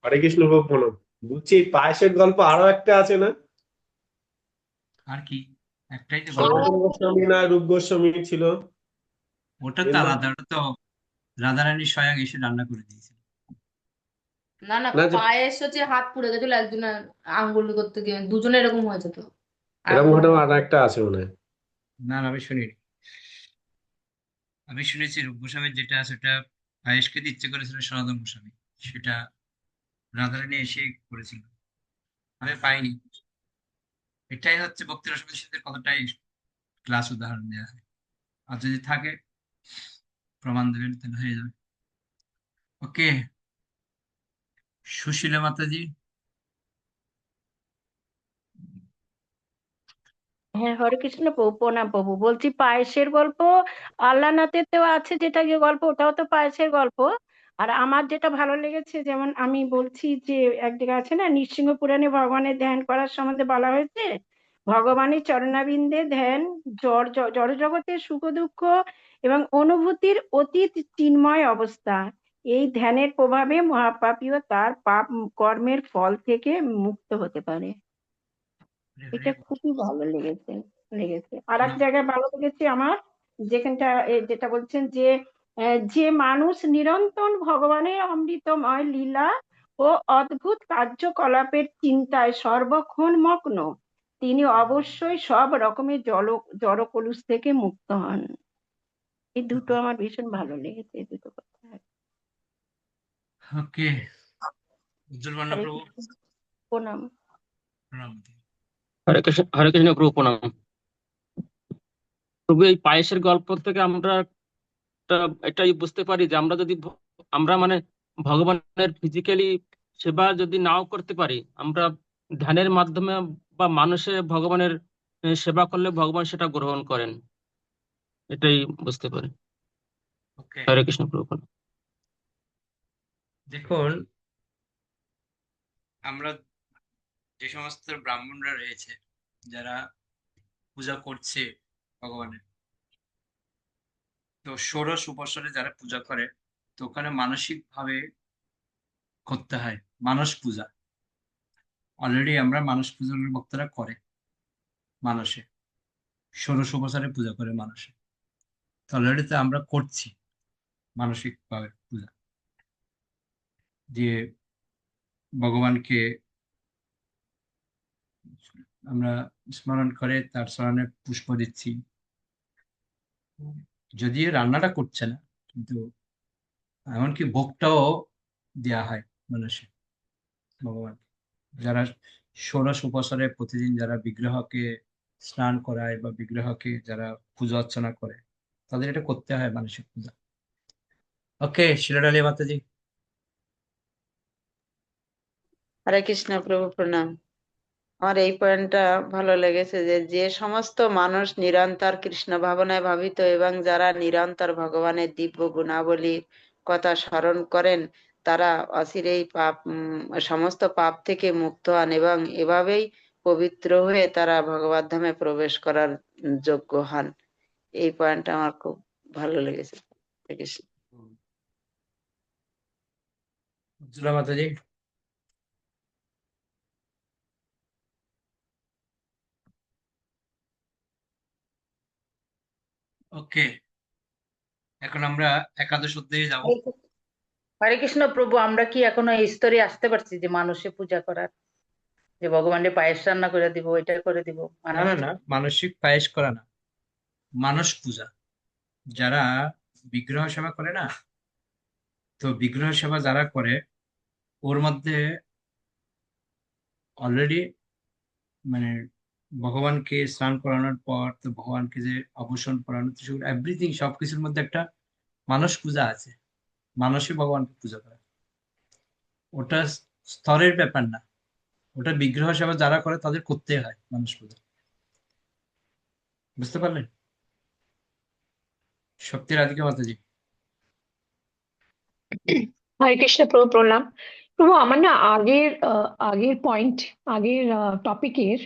হরে কৃষ্ণ প্রভু প্রণাম। বলছি এই পায়েসের গল্প আরো একটা আছে না? আর কি? একটাই তো গল্প। সনাতন গোস্বামী না রূপ গোস্বামী ছিল? ওটা তো বৃন্দাবন। আলাদা, ওটা তো রাধারানী স্বয়ং এসে রান্না করে দিয়েছিল। না না, না যে পায়েস হচ্ছে হাত পুড়ে গেছিল একজনের আঙ্গুল করতে গিয়ে, দুজনে এরকম হয়েছে তো। আর এরকম কোনো ঘটনা আর একটা আছে মনে হয়। না না, আমি শুনিনি। আমি শুনেছি রূপ গোস্বামীর যেটা সেটা পায়েস খেতে ইচ্ছে করেছিল সনাতন গোস্বামী, সেটা রাধারানী এসে করেছিল। আমি পাইনি। এটাই হচ্ছে ভক্তি রসের সাথে কতটাই ক্লাস উদাহরণ দেওয়া হয়। আর যদি থাকে প্রমাণ দেবেন তাহলে হয়ে যাবে। ওকে, সুশীলা মাতাজি। হ্যাঁ, হরে কৃষ্ণ প্রভু, প্রণাম প্রভু। বলছি পায়েসের গল্প আল্লাহনাথেতেও আছে, যেটা যে গল্প ওটাও তো পায়েসের গল্প। আর আমার যেটা ভালো লেগেছে, যেমন আমি বলছি যে এক জায়গায় আছে না, নৃসিংহ পুরাণে ভগবানের ধ্যান করার সম্বন্ধে বলা হয়েছে, ভগবানের চরণাবিন্দে ধ্যান জড় জগতের সুখ দুঃখ এবং অনুভূতির অতীত চিন্ময় অবস্থা। এই ধ্যানের প্রভাবে মহাপাপীও তার পাপ কর্মের ফল থেকে মুক্ত হতে পারে। এটা খুবই ভালো লেগেছে। আর এক জায়গায় ভালো লেগেছে আমার, যেখানটা যেটা বলছেন যে যে মানুষ নিরন্তর ভগবানের অমৃতময় লীলা ও অদ্ভুত কার্যকলাপের চিন্তায় সর্বক্ষণ মগ্ন, তিনি অবশ্যই সব রকমের জড়কলুষ থেকে মুক্ত হন। এই দুটো আমার ভীষণ ভালো লেগেছে, এই দুটো কথা। ওকে, উজ্জ্বল বর্ণ হরে প্রভু। কৃষ্ণ, প্রণাম। প্রণাম। হরে কৃষ্ণ প্রভু প্রণাম। প্রভু এই পায়েসের গল্প থেকে আমরা এটাই বুঝতে পারি যে আমরা যদি আমরা মানে ভগবানের ফিজিক্যালি সেবা যদি নাও করতে পারি, আমরা ধ্যানের মাধ্যমে বা মানুষে ভগবানের সেবা করলে ভগবান সেটা গ্রহণ করেন, এটাই বুঝতে পারি। ওকে, হরে কৃষ্ণ প্রভু প্রণাম। দেখুন, আমরা যে সমস্ত ব্রাহ্মণরা রয়েছে যারা পূজা করছে ভগবানের, তো ষোড়শ উপাসনে যারা পূজা করে, তো ওখানে মানসিক ভাবে করতে হয় মানস পূজা। অলরেডি আমরা মানস পূজা ভক্তরা করে মানসে, ষোড়শ উপাসনে পূজা করে মানসে। তো অলরেডি তো আমরা করছি মানসিক ভাবে পূজা, যে ভগবানকে আমরা স্মরণ করে তার স্মরণে পুষ্প দিচ্ছি। যদিও রান্নাটা করছে না, কিন্তু এমনকি ভোগটাও দেয়া হয় মানুষে ভগবান। যারা ষোড়শ উপাসনে প্রতিদিন যারা বিগ্রহকে স্নান করায় বা বিগ্রহকে যারা পূজা অর্চনা করে, তাদের এটা করতে হয় মানসিক পূজা। ওকে, শিলাডালি মাতাজি। হরে কৃষ্ণ প্রভু প্রণাম। আমার এই পয়েন্টটা ভালো লেগেছে যে যে সমস্ত মানুষ নিরন্তর কৃষ্ণ ভাবনায় ভাবিত এবং যারা নিরন্তর ভগবানের দিব্য গুণাবলীর কথা স্মরণ করেন, তারা অচিরেই সমস্ত পাপ থেকে মুক্ত হন এবং এভাবেই পবিত্র হয়ে তারা ভগবত ধামে প্রবেশ করার যোগ্য হন। এই পয়েন্টটা আমার খুব ভালো লেগেছে। হরে কৃষ্ণ। উজ্জ্বলা মাতাজি। ওকে, এখন আমরা একাদশ অধ্যায়ে যাব। হরে কৃষ্ণ প্রভু, আমরা কি এখনো এই স্তরে আসতে পারছি যে মানুষে পূজা করার, যে ভগবানের পায়েস রান্না করে দিব, এটা করে দিব না না মানুষে? না, মানসিক পায়েস করা না, মানস পূজা। যারা বিগ্রহ সেবা করে না, তো বিগ্রহ সেবা যারা করে, ওর মধ্যে অলরেডি মানে ভগবানকে স্নান করানোর পর তো ভগবানকে যে আভূষণ পরানো, এভরিথিং সবকিছুর মধ্যে একটা মানস পূজা আছে। মানসে ভগবানকে পূজা করা, ওটা স্তরের ব্যাপার না। ওটা বিগ্রহ সেবা যারা করে তাদের করতে হয় মানস পূজা। বুঝতে পারলেন? শক্তি রাধিকা মাতাজি। হরে কৃষ্ণ প্রভু, প্রণাম প্রভু। আমার না আগের পয়েন্ট, আগের টপিকের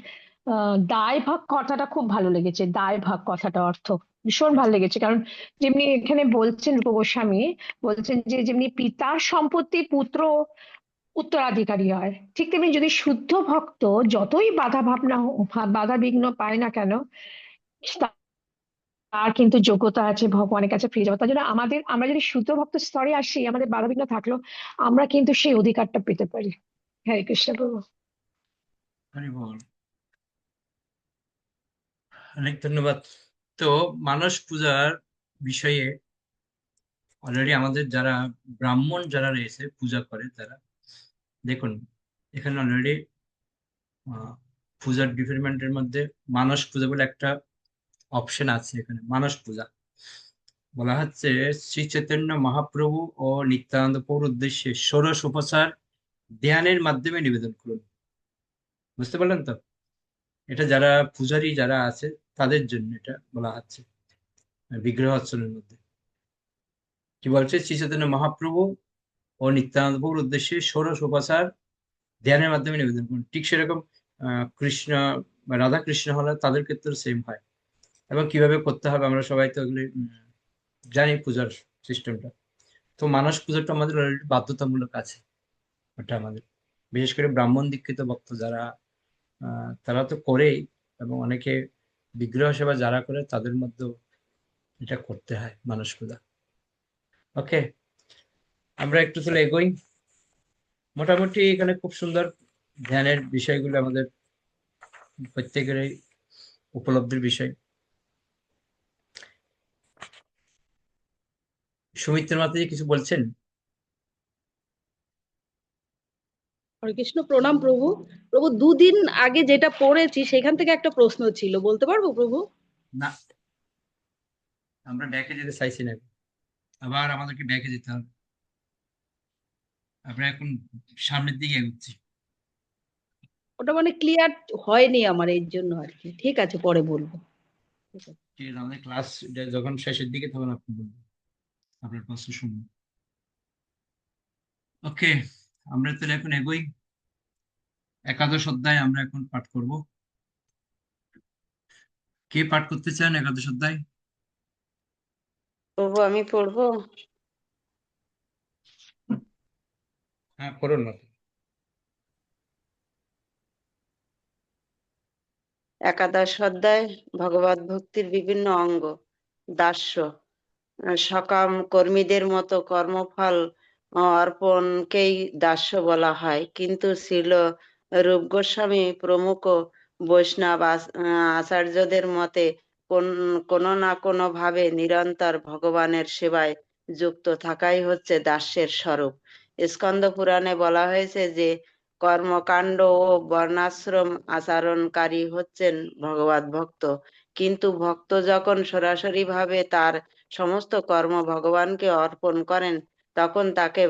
দায় ভাগ কথাটা খুব ভালো লেগেছে। দায় ভাগ কথাটা অর্থ ভীষণ ভালো লেগেছে। কারণ যেমনি এখানে বলছেন রূপ গোস্বামী, বলছেন যে যেমনি পিতার সম্পত্তি পুত্র উত্তরাধিকারী হয়, ঠিক তেমনি যদি শুদ্ধ ভক্ত যতই বাধা বিঘ্ন পায় না কেন, তার কিন্তু যোগ্যতা আছে ভগবানের কাছে ফিরে যাওয়া। তার জন্য আমরা যদি শুদ্ধ ভক্ত স্তরে আসি, আমাদের বাধাবিঘ্ন থাকলেও আমরা কিন্তু সেই অধিকারটা পেতে পারি। হরে কৃষ্ণ প্রভু। হরি বল। অনেক ধন্যবাদ। তো মানস পূজার বিষয়ে অলরেডি আমাদের যারা ব্রাহ্মণ যারা রয়েছে পূজা করে তারা, দেখুন এখানে অলরেডি পূজার ডিপার্টমেন্টের মধ্যে মানস পূজা বলে একটা অপশন আছে। এখানে মানস পূজা বলা হচ্ছে শ্রী চৈতন্য মহাপ্রভু ও নিত্যানন্দ প্রভুর উদ্দেশ্যে ষোড়শ উপচার ধ্যানের মাধ্যমে নিবেদন করুন। বুঝতে পারলেন তো? এটা যারা পূজারী যারা আছে তাদের জন্য এটা বলা হচ্ছে বিগ্রহ অর্চনের মধ্যে। কি বলছে? শ্রী চৈতন্য মহাপ্রভু ও নিত্যানন্দ প্রভুর উদ্দেশ্যে ষোড়শ উপচার ধ্যানের মাধ্যমে নিবেদন করুন। ঠিক সেরকম কৃষ্ণ বা রাধা কৃষ্ণ হলে তাদের ক্ষেত্রে সেম হয়। এবং কিভাবে করতে হবে আমরা সবাই তো এগুলি জানি পূজার সিস্টেমটা। তো মানস পুজোটা আমাদের অলরেডি বাধ্যতামূলক আছে। ওটা আমাদের বিশেষ করে ব্রাহ্মণ দীক্ষিত ভক্ত যারা তারা তো করেই, এবং অনেকে বিগ্রহ সেবা যারা করে তাদের মধ্যেও এটা করতে হয় মানস পূজা। ওকে, আমরা একটু চলে এগোই। মোটামুটি এখানে খুব সুন্দর ধ্যানের বিষয়গুলো আমাদের প্রত্যেকেরই উপলব্ধির বিষয়। সুমিত্রা মাতাজি কিছু বলছেন? হরে কৃষ্ণ, প্রণাম প্রভু। প্রভু, দুদিন আগে যেটা পড়েছি সেখান থেকে একটা প্রশ্ন ছিল, বলতে পারবো প্রভু? না, আমরা ব্যাকে যেতে চাইছি না, আবার আমাদেরকে ব্যাকে যেতে হবে। আমরা এখন সামনের দিকে এগোচ্ছি। ওটা মানে ক্লিয়ার হয়নি আমার, এর জন্য আর কি। ঠিক আছে, পরে বলবো। ঠিক আছে। ঠিক আছে, আমাদের ক্লাস যখন শেষের দিকে তখন আপনি বলবেন, আপনার প্রশ্ন শুনুন। ওকে, আমরা তাহলে এখন এগোই। একাদশ অধ্যায় আমরা এখন পাঠ করব। কে পাঠ করতে চান একাদশ অধ্যায়? প্রভু আমি পড়বো। হ্যাঁ, করুন না। একাদশ অধ্যায় ভগবত ভক্তির বিভিন্ন অঙ্গ। দাস্য সকাম কর্মীদের মতো কর্মফল অর্পণকেই দাস্য বলা হয়, কিন্তু শ্রীল রূপ গোস্বামী প্রমুখ বৈষ্ণব আচার্যদের মতে কোনো না কোনো ভাবে নিরন্তর ভগবানের সেবায় যুক্ত থাকাই হচ্ছে দাস্যের স্বরূপ। স্কন্দ পুরাণে বলা হয়েছে যে কর্মকাণ্ড ও বর্ণাশ্রম আচরণকারী হচ্ছেন ভগবত ভক্ত, কিন্তু ভক্ত যখন সরাসরি ভাবে তার সমস্ত কর্ম ভগবানকে অর্পণ করেন তখন তাকে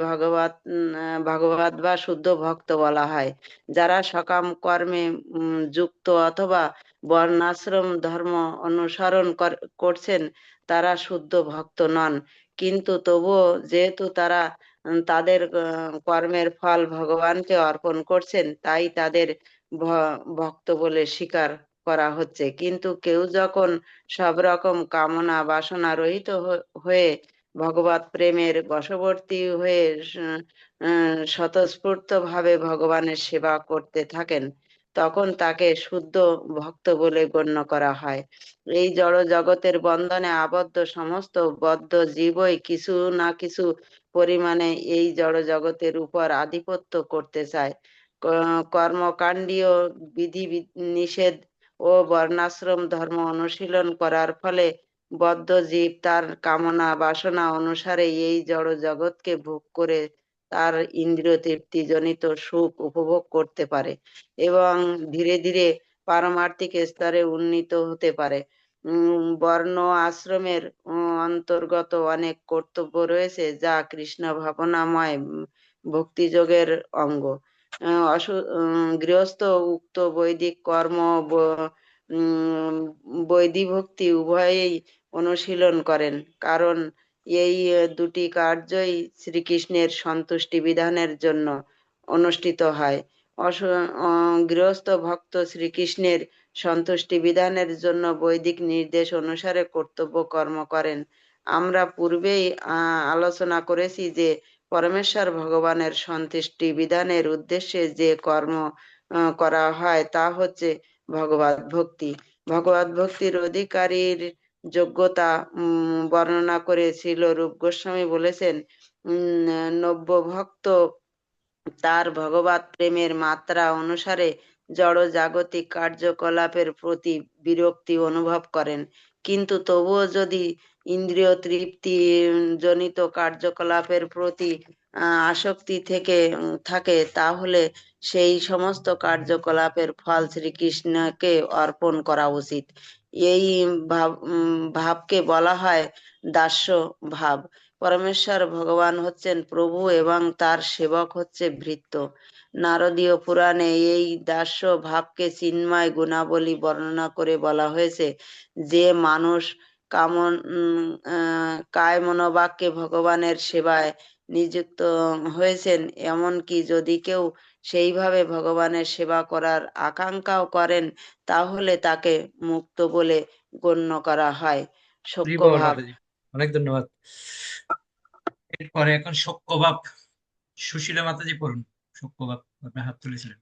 ভগবত বা শুদ্ধ ভক্ত বলা হয়। যারা সকাম কর্মে যুক্ত অথবা বর্ণাশ্রম ধর্ম অনুসরণ করছেন তারা শুদ্ধ ভক্ত নন, কিন্তু তবুও যেহেতু তারা তাদের কর্মের ফল ভগবানকে অর্পণ করছেন তাই তাদের ভক্ত বলে স্বীকার করা হচ্ছে। কিন্তু কেউ যখন সব রকম কামনা বাসনা রহিত হয়ে ভগবত প্রেমের বশবর্তী হয়ে স্বতঃস্ফূর্ত ভাবে ভগবানের সেবা করতে থাকেন তখন তাকে শুদ্ধ ভক্ত বলে গণ্য করা হয়। এই জড় জগতের বন্ধনে আবদ্ধ সমস্ত বদ্ধ জীবই কিছু না কিছু পরিমাণে এই জড় জগতের উপর আধিপত্য করতে চায়। কর্মকাণ্ডীয় বিধি নিষেধ ও বর্ণাশ্রম ধর্ম অনুশীলন করার ফলে বদ্ধ জীব তার কামনা বাসনা অনুসারে এই জড় জগৎকে ভোগ করে তার ইন্দ্রিয় তৃপ্তি জনিত সুখ উপভোগ করতে পারে এবং ধীরে ধীরে পারমার্থিক স্তরে উন্নীত হতে পারে। বর্ণ আশ্রমের অন্তর্গত অনেক কর্তব্য রয়েছে যা কৃষ্ণ ভাবনাময় ভক্তিযোগের অঙ্গ। গৃহস্থ উক্ত বৈদিক কর্ম বৈদিক ভক্তি উভয়েই অনুশীলন করেন, কারণ এই দুটি কার্যই শ্রীকৃষ্ণের সন্তুষ্টি বিধানের জন্য অনুষ্ঠিত হয়। গৃহস্থ ভক্ত শ্রীকৃষ্ণের সন্তুষ্টি বিধানের জন্য বৈদিক নির্দেশ অনুসারে কর্তব্য কর্ম করেন। আমরা পূর্বেই আলোচনা করেছি যে পরমেশ্বর ভগবানের সন্তুষ্টি বিধানের উদ্দেশ্যে যে কর্ম করা হয় তা হচ্ছে ভগবত ভক্তি। ভগবত ভক্তির অধিকারীর যোগ্যতা বর্ণনা করেছিল রূপ গোস্বামী বলেছেন, নব্য ভক্ত তার ভগবত প্রেমের মাত্রা অনুসারে জড় জাগতিক কার্যকলাপের প্রতি বিরক্তি অনুভব করেন, কিন্তু তবুও যদি ইন্দ্রিয় তৃপ্তি জনিত কার্যকলাপের প্রতি আসক্তি থাকে তাহলে সেই সমস্ত কার্যকলাপের ফল শ্রীকৃষ্ণকে অর্পণ করা উচিত। এই ভাবকে বলা হয় দাস্য ভাব। পরমেশ্বর ভগবান হচ্ছেন প্রভু এবং তার সেবক হচ্ছে ভৃত্য। নারদীয় পুরাণে এই দাস্য ভাবকে চিন্ময় গুণাবলী বর্ণনা করে বলা হয়েছে, যে মানুষ কায় মনোবাক্যে ভগবানের সেবায় নিযুক্ত হয়েছেন, এমনকি যদি কেউ সেইভাবে ভগবানের সেবা করার আকাঙ্ক্ষাও করেন তাহলে তাকে মুক্ত বলে গণ্য করা হয়। হরি সখ্য বল ভাব। মাতাজি, অনেক ধন্যবাদ। এরপরে এখন শোকবাব সুশীলা মাতাজি পড়ুন। শোকবাব আপনি হাত তুলেছিলেন।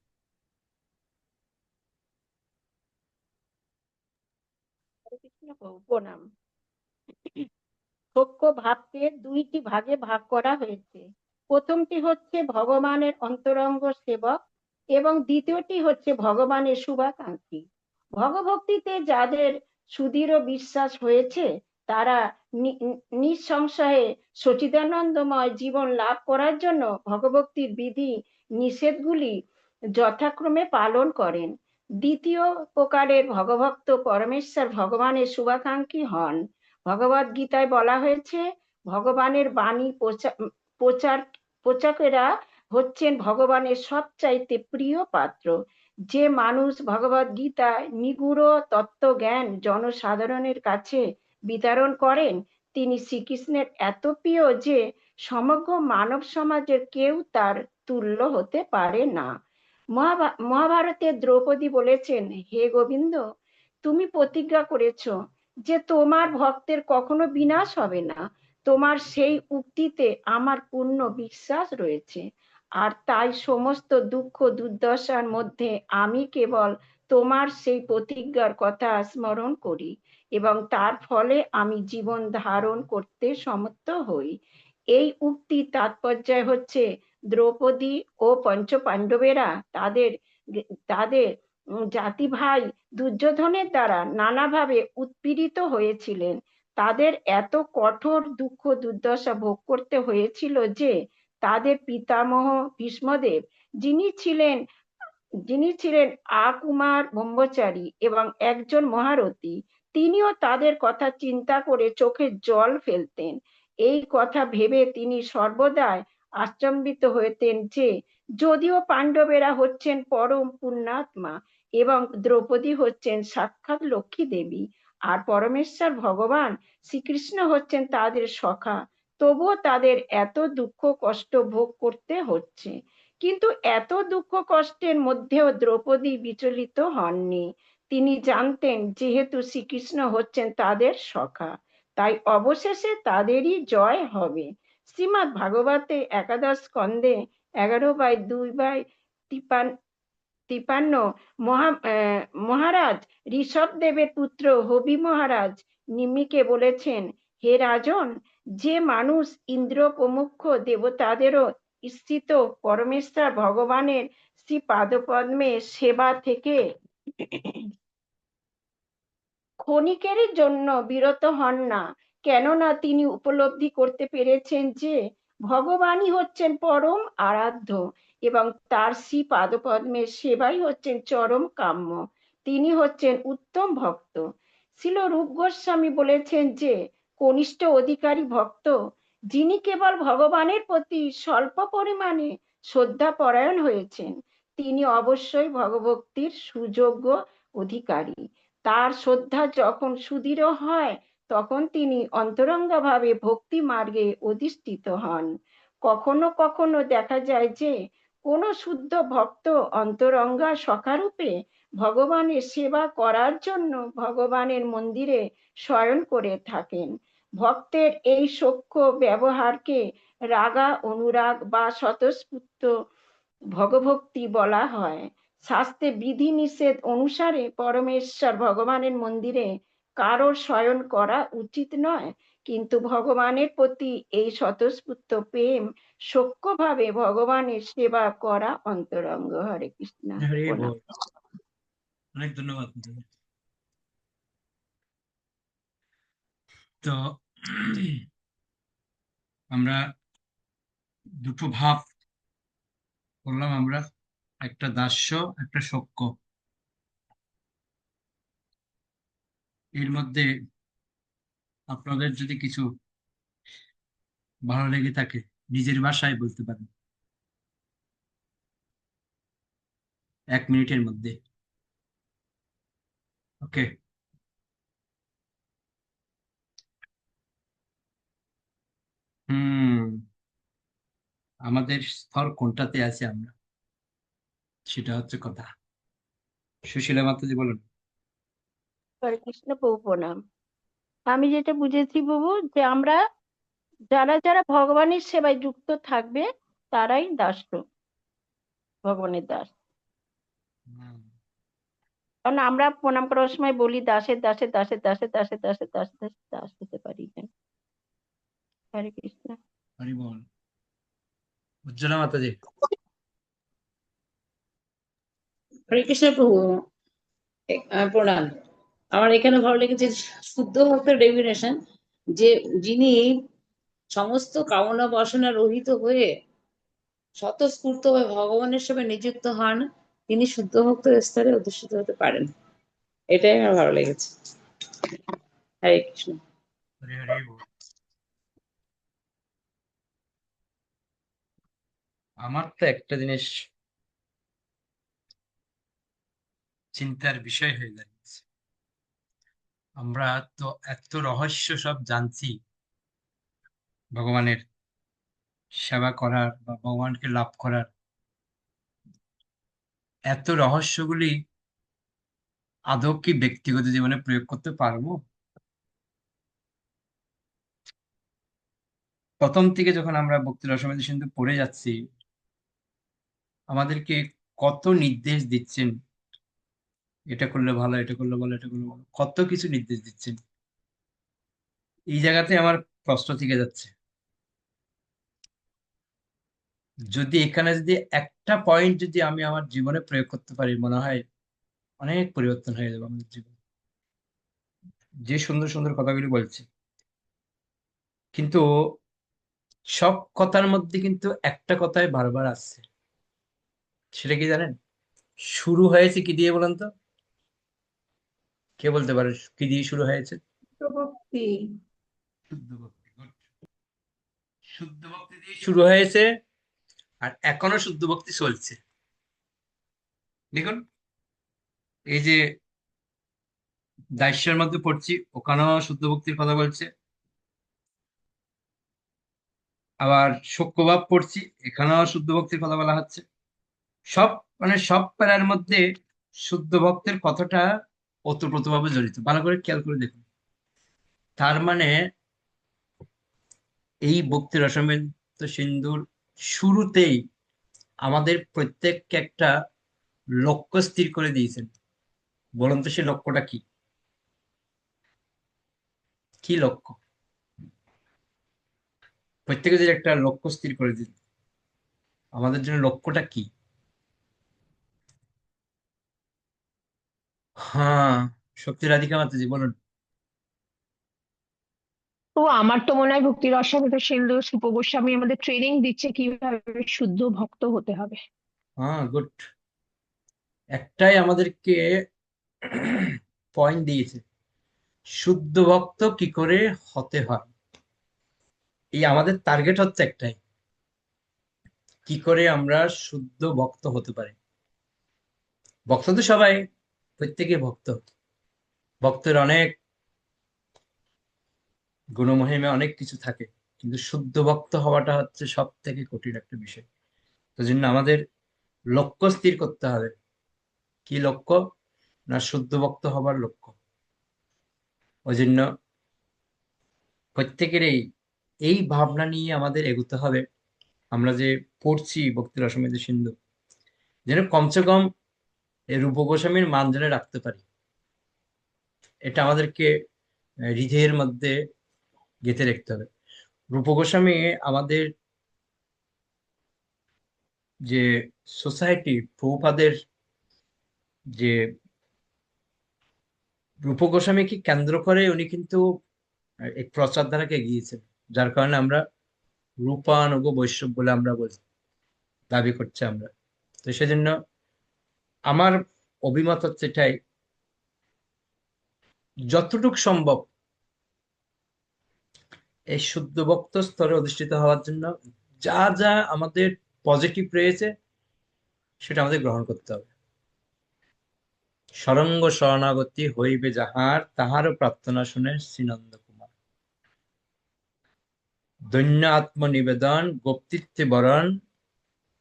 হরে কৃষ্ণ প্রভু প্রণাম। সখ্য ভাবকে দুইটি ভাগে ভাগ করা হয়েছে। প্রথমটি হচ্ছে ভগবানের অন্তরঙ্গ সেবক এবং দ্বিতীয়টি হচ্ছে ভগবানের শুভাকাঙ্ক্ষী। ভগভক্তিতে যাদের সুদৃঢ় বিশ্বাস হয়েছে তারা নিঃসংশয়ে সচিদানন্দময় জীবন লাভ করার জন্য ভগভক্তির বিধি নিষেধগুলি যথাক্রমে পালন করেন। দ্বিতীয় প্রকারের ভগভক্ত পরমেশ্বর ভগবানের শুভাকাঙ্ক্ষী হন। ভগবদ গীতায় বলা হয়েছে, ভগবানের বাণী প্রচারকেরা হচ্ছেন ভগবানের সবচাইতে প্রিয় পাত্র। যে মানুষ ভগবদ গীতায় নিগুড় তত্ত্বজ্ঞান জনসাধারণের কাছে বিতরণ করেন তিনি শ্রীকৃষ্ণের এত প্রিয় যে সমগ্র মানব সমাজের কেউ তার তুল্য হতে পারে না। মহাভারতে দ্রৌপদী বলেছেন, হে গোবিন্দ, তুমি প্রতিজ্ঞা করেছো যে তোমার ভক্তের কখনো বিনাশ হবে না। তোমার সেই উক্তিতে আমার পূর্ণ বিশ্বাস রয়েছে, আর তাই সমস্ত দুঃখ দুর্দশার মধ্যে আমি কেবল তোমার সেই প্রতিজ্ঞার কথা স্মরণ করি এবং তার ফলে আমি জীবন ধারণ করতে সমর্থ হই। এই উক্তি তাৎপর্য হচ্ছে দ্রৌপদী ও পঞ্চপাণ্ডবেরা তাদের তাদের জাতি ভাই দুর্যোধনের দ্বারা নানাভাবে উৎপীড়িত হয়েছিলেন। তাদের এত কঠোর দুঃখ দুর্দশা ভোগ করতে হয়েছিল যে তাদের পিতামহ ভীষ্মদেব, যিনি ছিলেন আকুমার ব্রহ্মচারী এবং একজন মহারথী, তিনিও তাদের কথা চিন্তা করে চোখে জল ফেলতেন। এই কথা ভেবে তিনি সর্বদাই আশ্চর্যিত হতেন যে যদিও পাণ্ডবেরা হচ্ছেন পরম পুণ্যাত্মা এবং দ্রৌপদী হচ্ছেন সাক্ষাৎ লক্ষ্মী দেবী আর পরমেশ্বর ভগবান শ্রীকৃষ্ণ হচ্ছেন তাদের সখা, তবুও তাদের এত দুঃখ কষ্ট ভোগ করতে হচ্ছে। কিন্তু এত দুঃখ কষ্টের মধ্যেও দ্রৌপদী বিচলিত হননি। তিনি জানতেন যেহেতু শ্রীকৃষ্ণ হচ্ছেন তাদের সখা, তাই অবশেষে তাদেরই জয় হবে। শ্রীমদ্ ভাগবতে একাদশ স্কন্ধে 11/2/53 মহারাজ ঋষভদেবের পুত্র হবি মহারাজ নিমিকে বলেছেন, হে রাজন, যে মানুষ ইন্দ্র প্রমুখ দেবতাদেরও স্থিত পরমেশ্বর ভগবানের শ্রী পাদপদ্মে সেবা থেকে ক্ষণিকের জন্য বিরত হন না, কেননা তিনি উপলব্ধি করতে পেরেছেন যে ভগবানই হচ্ছেন পরম আরাধ্য এবং তার শ্রী পাদপদ্মের সেবাই হচ্ছেন চরম কাম্য, তিনি হচ্ছেন উত্তম ভক্ত। শ্রীল রূপ গোস্বামী বলেছেন যে কনিষ্ঠ অধিকারী ভক্ত, যিনি কেবল ভগবানের প্রতি স্বল্প পরিমাণে শ্রদ্ধা পরায়ণ হয়েছেন, তিনি অবশ্যই ভগভক্তির সুযোগ্য অধিকারী। তার শ্রদ্ধা যখন সুদৃঢ় হয় তখন তিনি অন্তরঙ্গভাবে ভক্তি মার্গে অধিষ্ঠিত হন। কখনো কখনো দেখা যায় যে কোনো শুদ্ধ ভক্ত অন্তরঙ্গা সখারূপে ভগবানের সেবা করার জন্য ভগবানের মন্দিরে শয়ন করে থাকেন। ভক্তের এই সখ্য ব্যবহারকে রাগা অনুরাগ বা স্বতঃস্ফূর্ত ভগভক্তি বলা হয়। শাস্ত্রে বিধি নিষেধ অনুসারে পরমেশ্বর ভগবানের মন্দিরে কারোর শয়ন করা উচিত নয়, কিন্তু ভগবানের প্রতি এই স্বতঃস্ফূর্ত প্রেম সখ্যভাবে ভগবানের সেবা করা অন্তরঙ্গ। হরে কৃষ্ণ। হরে প্রণাম। বল। অনেক ধন্যবাদ মাতাজি। তো আমরা দুটো ভাব করলাম, আমরা একটা দাস্য, একটা সখ্য। এর মধ্যে আপনাদের যদি কিছু ভালো লেগে থাকে নিজের ভাষায় বলতে পারেন 1 মিনিটের মধ্যে। ওকে। আমাদের স্তর কোনটাতে আছে আমরা, সেটা হচ্ছে কথা। সুশীলা মাতাজি বলুন। হরে কৃষ্ণ প্রভু প্রণাম। আমি যেটা বুঝেছি প্রভু, যে আমরা যারা যারা ভগবানের সেবায় যুক্ত থাকবে তারাই দাস, ভগবানের দাস। কারণ আমরা প্রণাম করার সময় বলি দাসের দাসের দাসের দাসের দাসের দাসের দাসের দাসের দাস হতে পারি না। হরে কৃষ্ণ। হরি বল। উজ্জ্বলা মাতাজি। হরে কৃষ্ণ প্রভু, প্রণাম। আমার এখানে ভালো লেগেছে শুদ্ধ ভক্তের ডেফিনেশন, যে যিনি সমস্ত কামনা বাসনা রহিত হয়ে স্বতঃস্ফূর্ত হয়ে ভগবানের সেবায় নিযুক্ত হন, তিনি শুদ্ধ ভক্তের স্তরে অধিষ্ঠিত হতে পারেন। এটাই আমার ভালো লেগেছে। হরে কৃষ্ণ। হরি হরি বল। আমার তো একটা জিনিস চিন্তার বিষয় হয়ে দাঁড়িয়েছে, আমরা তো এত রহস্য সব জানছি ভগবানের সেবা করার বা ভগবানকে লাভ করার, এত রহস্যগুলি আদৌ কি ব্যক্তিগত জীবনে প্রয়োগ করতে পারবো? প্রথম থেকে যখন আমরা ভক্তি রসমাদি সিন্ধু পড়ে যাচ্ছি, আমাদেরকে কত নির্দেশ দিচ্ছেন, এটা করলে ভালো, এটা করলে ভালো, এটা করলে ভালো, কত কিছু নির্দেশ দিচ্ছেন। এই জায়গাতে আমার প্রশ্ন থেকে যাচ্ছে, যদি এখানে যদি একটা পয়েন্ট যদি আমি আমার জীবনে প্রয়োগ করতে পারি, মনে হয় অনেক পরিবর্তন হয়ে যাবে আমাদের জীবন। যে সুন্দর সুন্দর কথাগুলি বলছে, কিন্তু সব কথার মধ্যে কিন্তু একটা কথাই বারবার আসছে, সেটা কি জানেন? শুরু হয়েছে কি দিয়ে বলেন তো? কে বলতে পারে কি দিয়ে শুরু হয়েছে? ভক্তি। শুদ্ধ ভক্তি। Good. শুদ্ধ ভক্তি দিয়ে শুরু হয়েছে, আর এখনো শুদ্ধ ভক্তি চলছে। দেখুন, এই যে দাস্যের মধ্যে পড়ছি, ওখানেও শুদ্ধ ভক্তির কথা বলছে। আবার সখ্যভাব পড়ছি, এখানেও শুদ্ধ ভক্তির কথা বলা হচ্ছে। সব মানে সব প্যারার মধ্যে শুদ্ধ ভক্তের কথাটা ওতপ্রোতভাবে জড়িত। ভালো করে খেয়াল করে দেখুন। তার মানে এই ভক্তি রসামৃত সিন্ধুর শুরুতেই আমাদের প্রত্যেককে একটা লক্ষ্য স্থির করে দিয়েছেন। বলুন তো সেই লক্ষ্যটা কি? কি লক্ষ্য? প্রত্যেকে যদি একটা লক্ষ্য স্থির করে দিন, আমাদের জন্য লক্ষ্যটা কি? হ্যাঁ, শক্তি রাধিকা মাতাজি বলুন। তো আমার তো মনে হয় ভক্তি রসামৃত সিন্ধু সুপ গোস্বামী আমাদের ট্রেনিং দিচ্ছে কিভাবে শুদ্ধ ভক্ত হতে হবে। হ্যাঁ, গুড। একটাই আমাদেরকে পয়েন্ট দিয়েছে, শুদ্ধ ভক্ত কি করে হতে হয়। এই আমাদের টার্গেট হচ্ছে একটাই, কি করে আমরা শুদ্ধ ভক্ত হতে পারি। ভক্ত তো সবাই, প্রত্যেকে ভক্ত। ভক্তের অনেক গুণমহিমে অনেক কিছু থাকে, কিন্তু শুদ্ধ ভক্ত হওয়াটা হচ্ছে সব থেকে কঠিন একটা বিষয়। তো জন্য আমাদের লক্ষ্য স্থির করতে হবে। কি লক্ষ্য? না শুদ্ধ ভক্ত হবার লক্ষ্য। ওই জন্য প্রত্যেকেরই এই ভাবনা নিয়ে আমাদের এগোতে হবে। আমরা যে পড়ছি ভক্তি রসমৃদ্ধ সিন্ধু, যেন কমসে কম এই রূপ গোস্বামীর মান যেন রাখতে পারি, এটা আমাদেরকে হৃদয়ের মধ্যে গেঁথে রাখতে হবে। রূপ গোস্বামী আমাদের যে সোসাইটি, প্রভুপাদের যে রূপ গোস্বামীকে কেন্দ্র করে উনি কিন্তু এক প্রচার ধারাকে এগিয়েছেন, যার কারণে আমরা রূপানুগ বৈষ্ণব বলে আমরা বলি, দাবি করছি আমরা। তো সেজন্য আমার অভিমত হচ্ছে এটাই, যতটুক সম্ভব এই শুদ্ধ ভক্ত স্তরে অধিষ্ঠিত হওয়ার জন্য যা যা আমাদের পজিটিভ রয়েছে সেটা আমাদের গ্রহণ করতে হবে। সরঙ্গ শরণাগতি হইবে যাহার, তাহারও প্রার্থনা শুনে শ্রীনন্দ কুমার। দৈন্য আত্মনিবেদন গোপ্তিত্বে বরণ,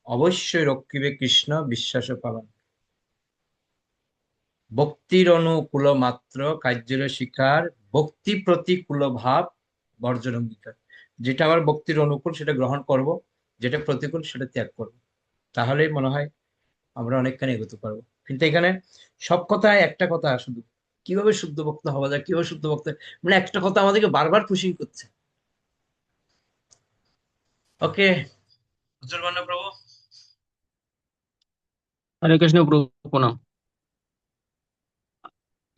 অবশ্যই রক্ষিবে কৃষ্ণ বিশ্বাস পালন। ভক্তির অনুকূল মাত্র কার্যের শিকার, ভক্তি প্রতিকূল ভাব বর্জন অঙ্গীকার। যেটা আমার ভক্তির অনুকূল সেটা গ্রহণ করব, যেটা প্রতিকূল সেটা ত্যাগ করব। তাহলেই মনে হয় আমরা অনেকখানি এগোতে পারবো। কিন্তু এখানে সব কথায় একটা কথা শুধু, কিভাবে শুদ্ধ ভক্ত হওয়া যায়, কিভাবে শুদ্ধ ভক্ত, মানে একটা কথা আমাদেরকে বারবার পুশিং করছে। ওকে, হুজুর বর্ণ প্রভু। হরে কৃষ্ণ প্রভু প্রণাম।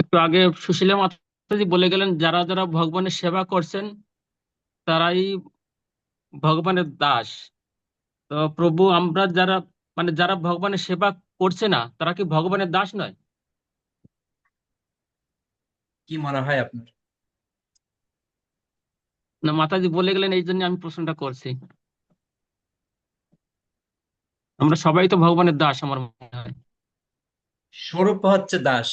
একটু আগে সুশীলা মাতাজি বলে গেলেন যারা যারা ভগবানের সেবা করছেন তারাই ভগবানের দাস। তো প্রভু আমরা যারা মানে যারা ভগবানের সেবা করছে না তারা কি ভগবানের দাস নয়? কি মনে হয় আপনার? না মাতাজি বলে গেলেন এই জন্য আমি প্রশ্নটা করছি। আমরা সবাই তো ভগবানের দাস আমার মনে হয়। স্বরূপ হচ্ছে দাস,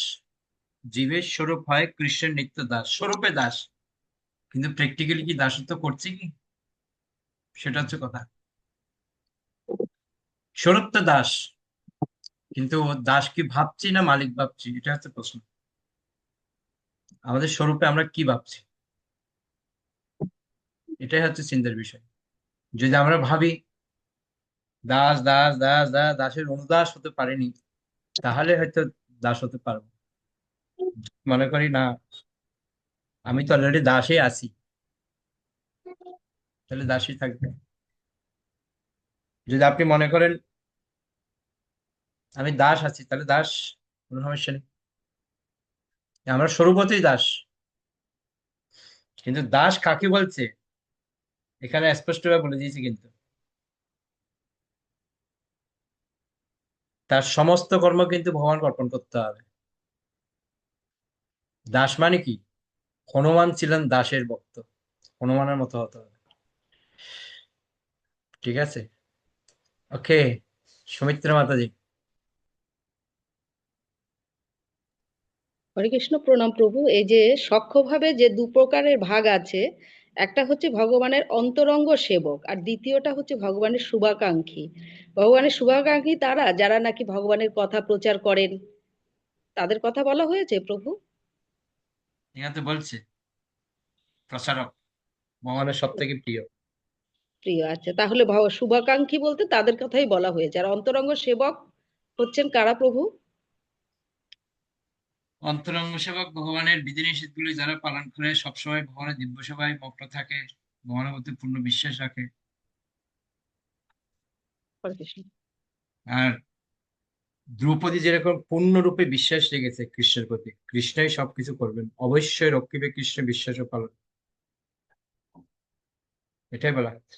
জীবের স্বরূপ হয় কৃষ্ণের নিত্য দাস, স্বরূপে দাস, কিন্তু প্র্যাকটিক্যালি কি দাসত্ব করছি কি, সেটা হচ্ছে কথা। স্বরূপ তো দাস, কিন্তু দাস কি ভাবছি না মালিক ভাবছি, এটা হচ্ছে প্রশ্ন। আমাদের স্বরূপে আমরা কি ভাবছি, এটাই হচ্ছে চিন্তার বিষয়। যদি আমরা ভাবি দাস দাস দাস দাস, দাসের অনুদাস হতে পারেনি, তাহলে হয়তো দাস হতে পারবো। মনে করি না আমি তো অলরেডি দাসে আছি, তাহলে দাসই থাকবে। যদি আপনি মনে করেন আমি দাস আছি, তাহলে দাস, কোনো সমস্যা নেই। আমরা স্বরূপতই দাস, কিন্তু দাস কাকে বলছে এখানে স্পষ্টভাবে বলে দিয়েছি, কিন্তু তার সমস্ত কর্ম কিন্তু ভগবানকে অর্পণ করতে হবে। দাস মানে কি? হনুমান ছিলেন দাসের ভক্ত, হনুমানের মতো হতে হবে। ঠিক আছে, ওকে। সুমিত্রা মাতাজি। হরে কৃষ্ণ প্রণাম প্রভু। এই যে সখ্যভাবে যে দু প্রকারের ভাগ আছে, একটা হচ্ছে ভগবানের অন্তরঙ্গ সেবক আর দ্বিতীয়টা হচ্ছে ভগবানের শুভাকাঙ্ক্ষী। ভগবানের শুভাকাঙ্ক্ষী তারা যারা নাকি ভগবানের কথা প্রচার করেন, তাদের কথা বলা হয়েছে প্রভু। এখানে তো বলছে প্রচারক ভগবানের সব থেকে প্রিয়। প্রিয়, আচ্ছা, তাহলে শুভাকাঙ্ক্ষী বলতে তাদের কথাই বলা হয়েছে। আর অন্তরঙ্গ সেবক হচ্ছেন কারা প্রভু? অন্তরঙ্গ সেবক ভগবানের বিধিনিষেধ গুলি যারা পালন করে, সবসময় ভগবানের দিব্য সেবায় মগ্ন থাকে, ভগবানের প্রতি পূর্ণ বিশ্বাস রাখে। হরে কৃষ্ণ। আর দ্রৌপদী যেরকম পূর্ণরূপে বিশ্বাস রেখেছে কৃষ্ণের প্রতি, কৃষ্ণই সবকিছু করবেন, অবশ্যই রক্ষিবে কৃষ্ণ বিশ্বাস ও পালন, এটাই বলা হচ্ছে।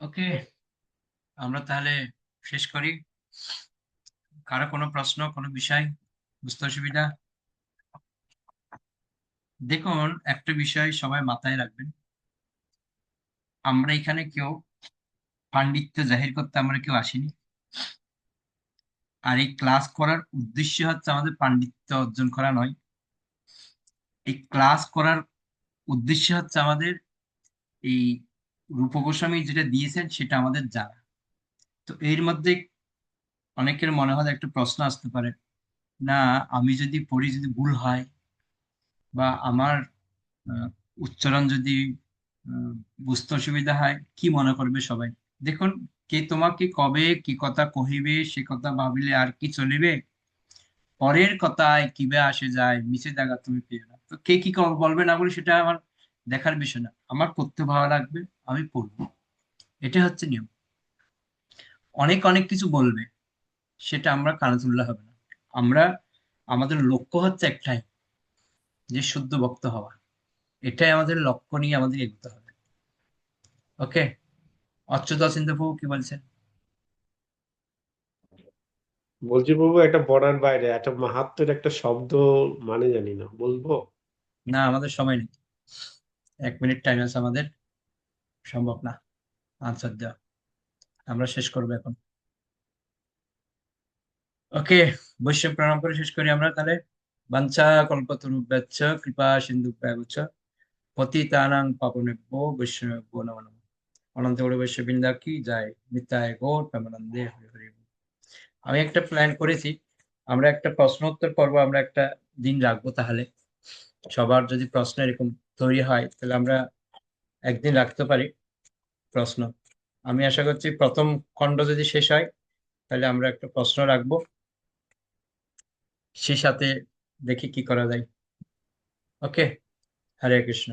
ওকে, আমরা তাহলে শেষ করি। কারো কোনো প্রশ্ন, কোনো বিষয় বুঝতে অসুবিধা? দেখুন, একটা বিষয় সবাই মাথায় রাখবেন, আমরা এখানে কেউ পাণ্ডিত্য জাহির করতে আমরা কেউ আসিনি। আর এই ক্লাস করার উদ্দেশ্য হচ্ছে আমাদের পাণ্ডিত্য অর্জন করা নয়, এই ক্লাস করার উদ্দেশ্য হচ্ছে আমাদের এই রূপ গোস্বামী যেটা দিয়েছেন সেটা আমাদের জানা। তো এর মধ্যে অনেকের মনে হয় একটা প্রশ্ন আসতে পারে, না আমি যদি পড়ি যদি ভুল হয় বা আমার আহ, উচ্চারণ যদি আহ, বুঝতে অসুবিধা হয় কি মনে করবে সবাই। দেখুন, কে তোমাকে কবে কি কথা কহিবে সে কথা ভাবিলে আর কি চলিবে, পরের কথায় কিবে আসে যায় মিছে জায়গা তুমি পেও না। তো কে কি বলবে না বলে সেটা আমার দেখার বিষয় না, আমার পড়তে ভালো লাগবে, আমি পড়বো, এটা হচ্ছে নিয়ম। অনেক অনেক কিছু বলবে, সেটা আমরা কানে তুললে হবে না। আমরা, আমাদের লক্ষ্য হচ্ছে একটাই, যে শুদ্ধ ভক্ত হওয়া, এটাই আমাদের লক্ষ্য নিয়ে আমাদের এগোতে হবে। ওকে, অচ্যুত চিন্তা প্রভু কি বলছেন? বলছি প্রভু, একটা বর্ডার বাইরে একটা মাহাত্ম্যের একটা শব্দ মানে জানি না, বলবো? না, আমাদের সময় নেই, 1 মিনিট টাইম আছে আমাদের, সম্ভব না আনসার দেওয়া। আমরা শেষ করবো এখন। ওকে, বৈষ্ণব প্রণাম করে শেষ করি আমরা তাহলে। বাঞ্ছা কল্পতরুভ্যশ্চ কৃপা সিন্ধুভ্যেব চ পতিতানাং পাবনেভ্যো বৈষ্ণবেভ্যো নমো নমঃ। অনন্ত গৌর বৈষ্ণববৃন্দা কি যায়, নিত্যায় গৌর প্রেমানন্দে হরি হরি বল। আমি একটা প্ল্যান করেছি, আমরা একটা প্রশ্ন উত্তর পর্ব আমরা একটা দিন রাখবো, তাহলে সবার যদি প্রশ্ন এরকম তৈরি হয় তাহলে আমরা একদিন রাখতে পারি প্রশ্ন। আমি আশা করছি প্রথম খণ্ড যদি শেষ হয় তাহলে আমরা একটা প্রশ্ন রাখবো, সেই সাথে দেখি কি করা যায়। ওকে, হরে কৃষ্ণ।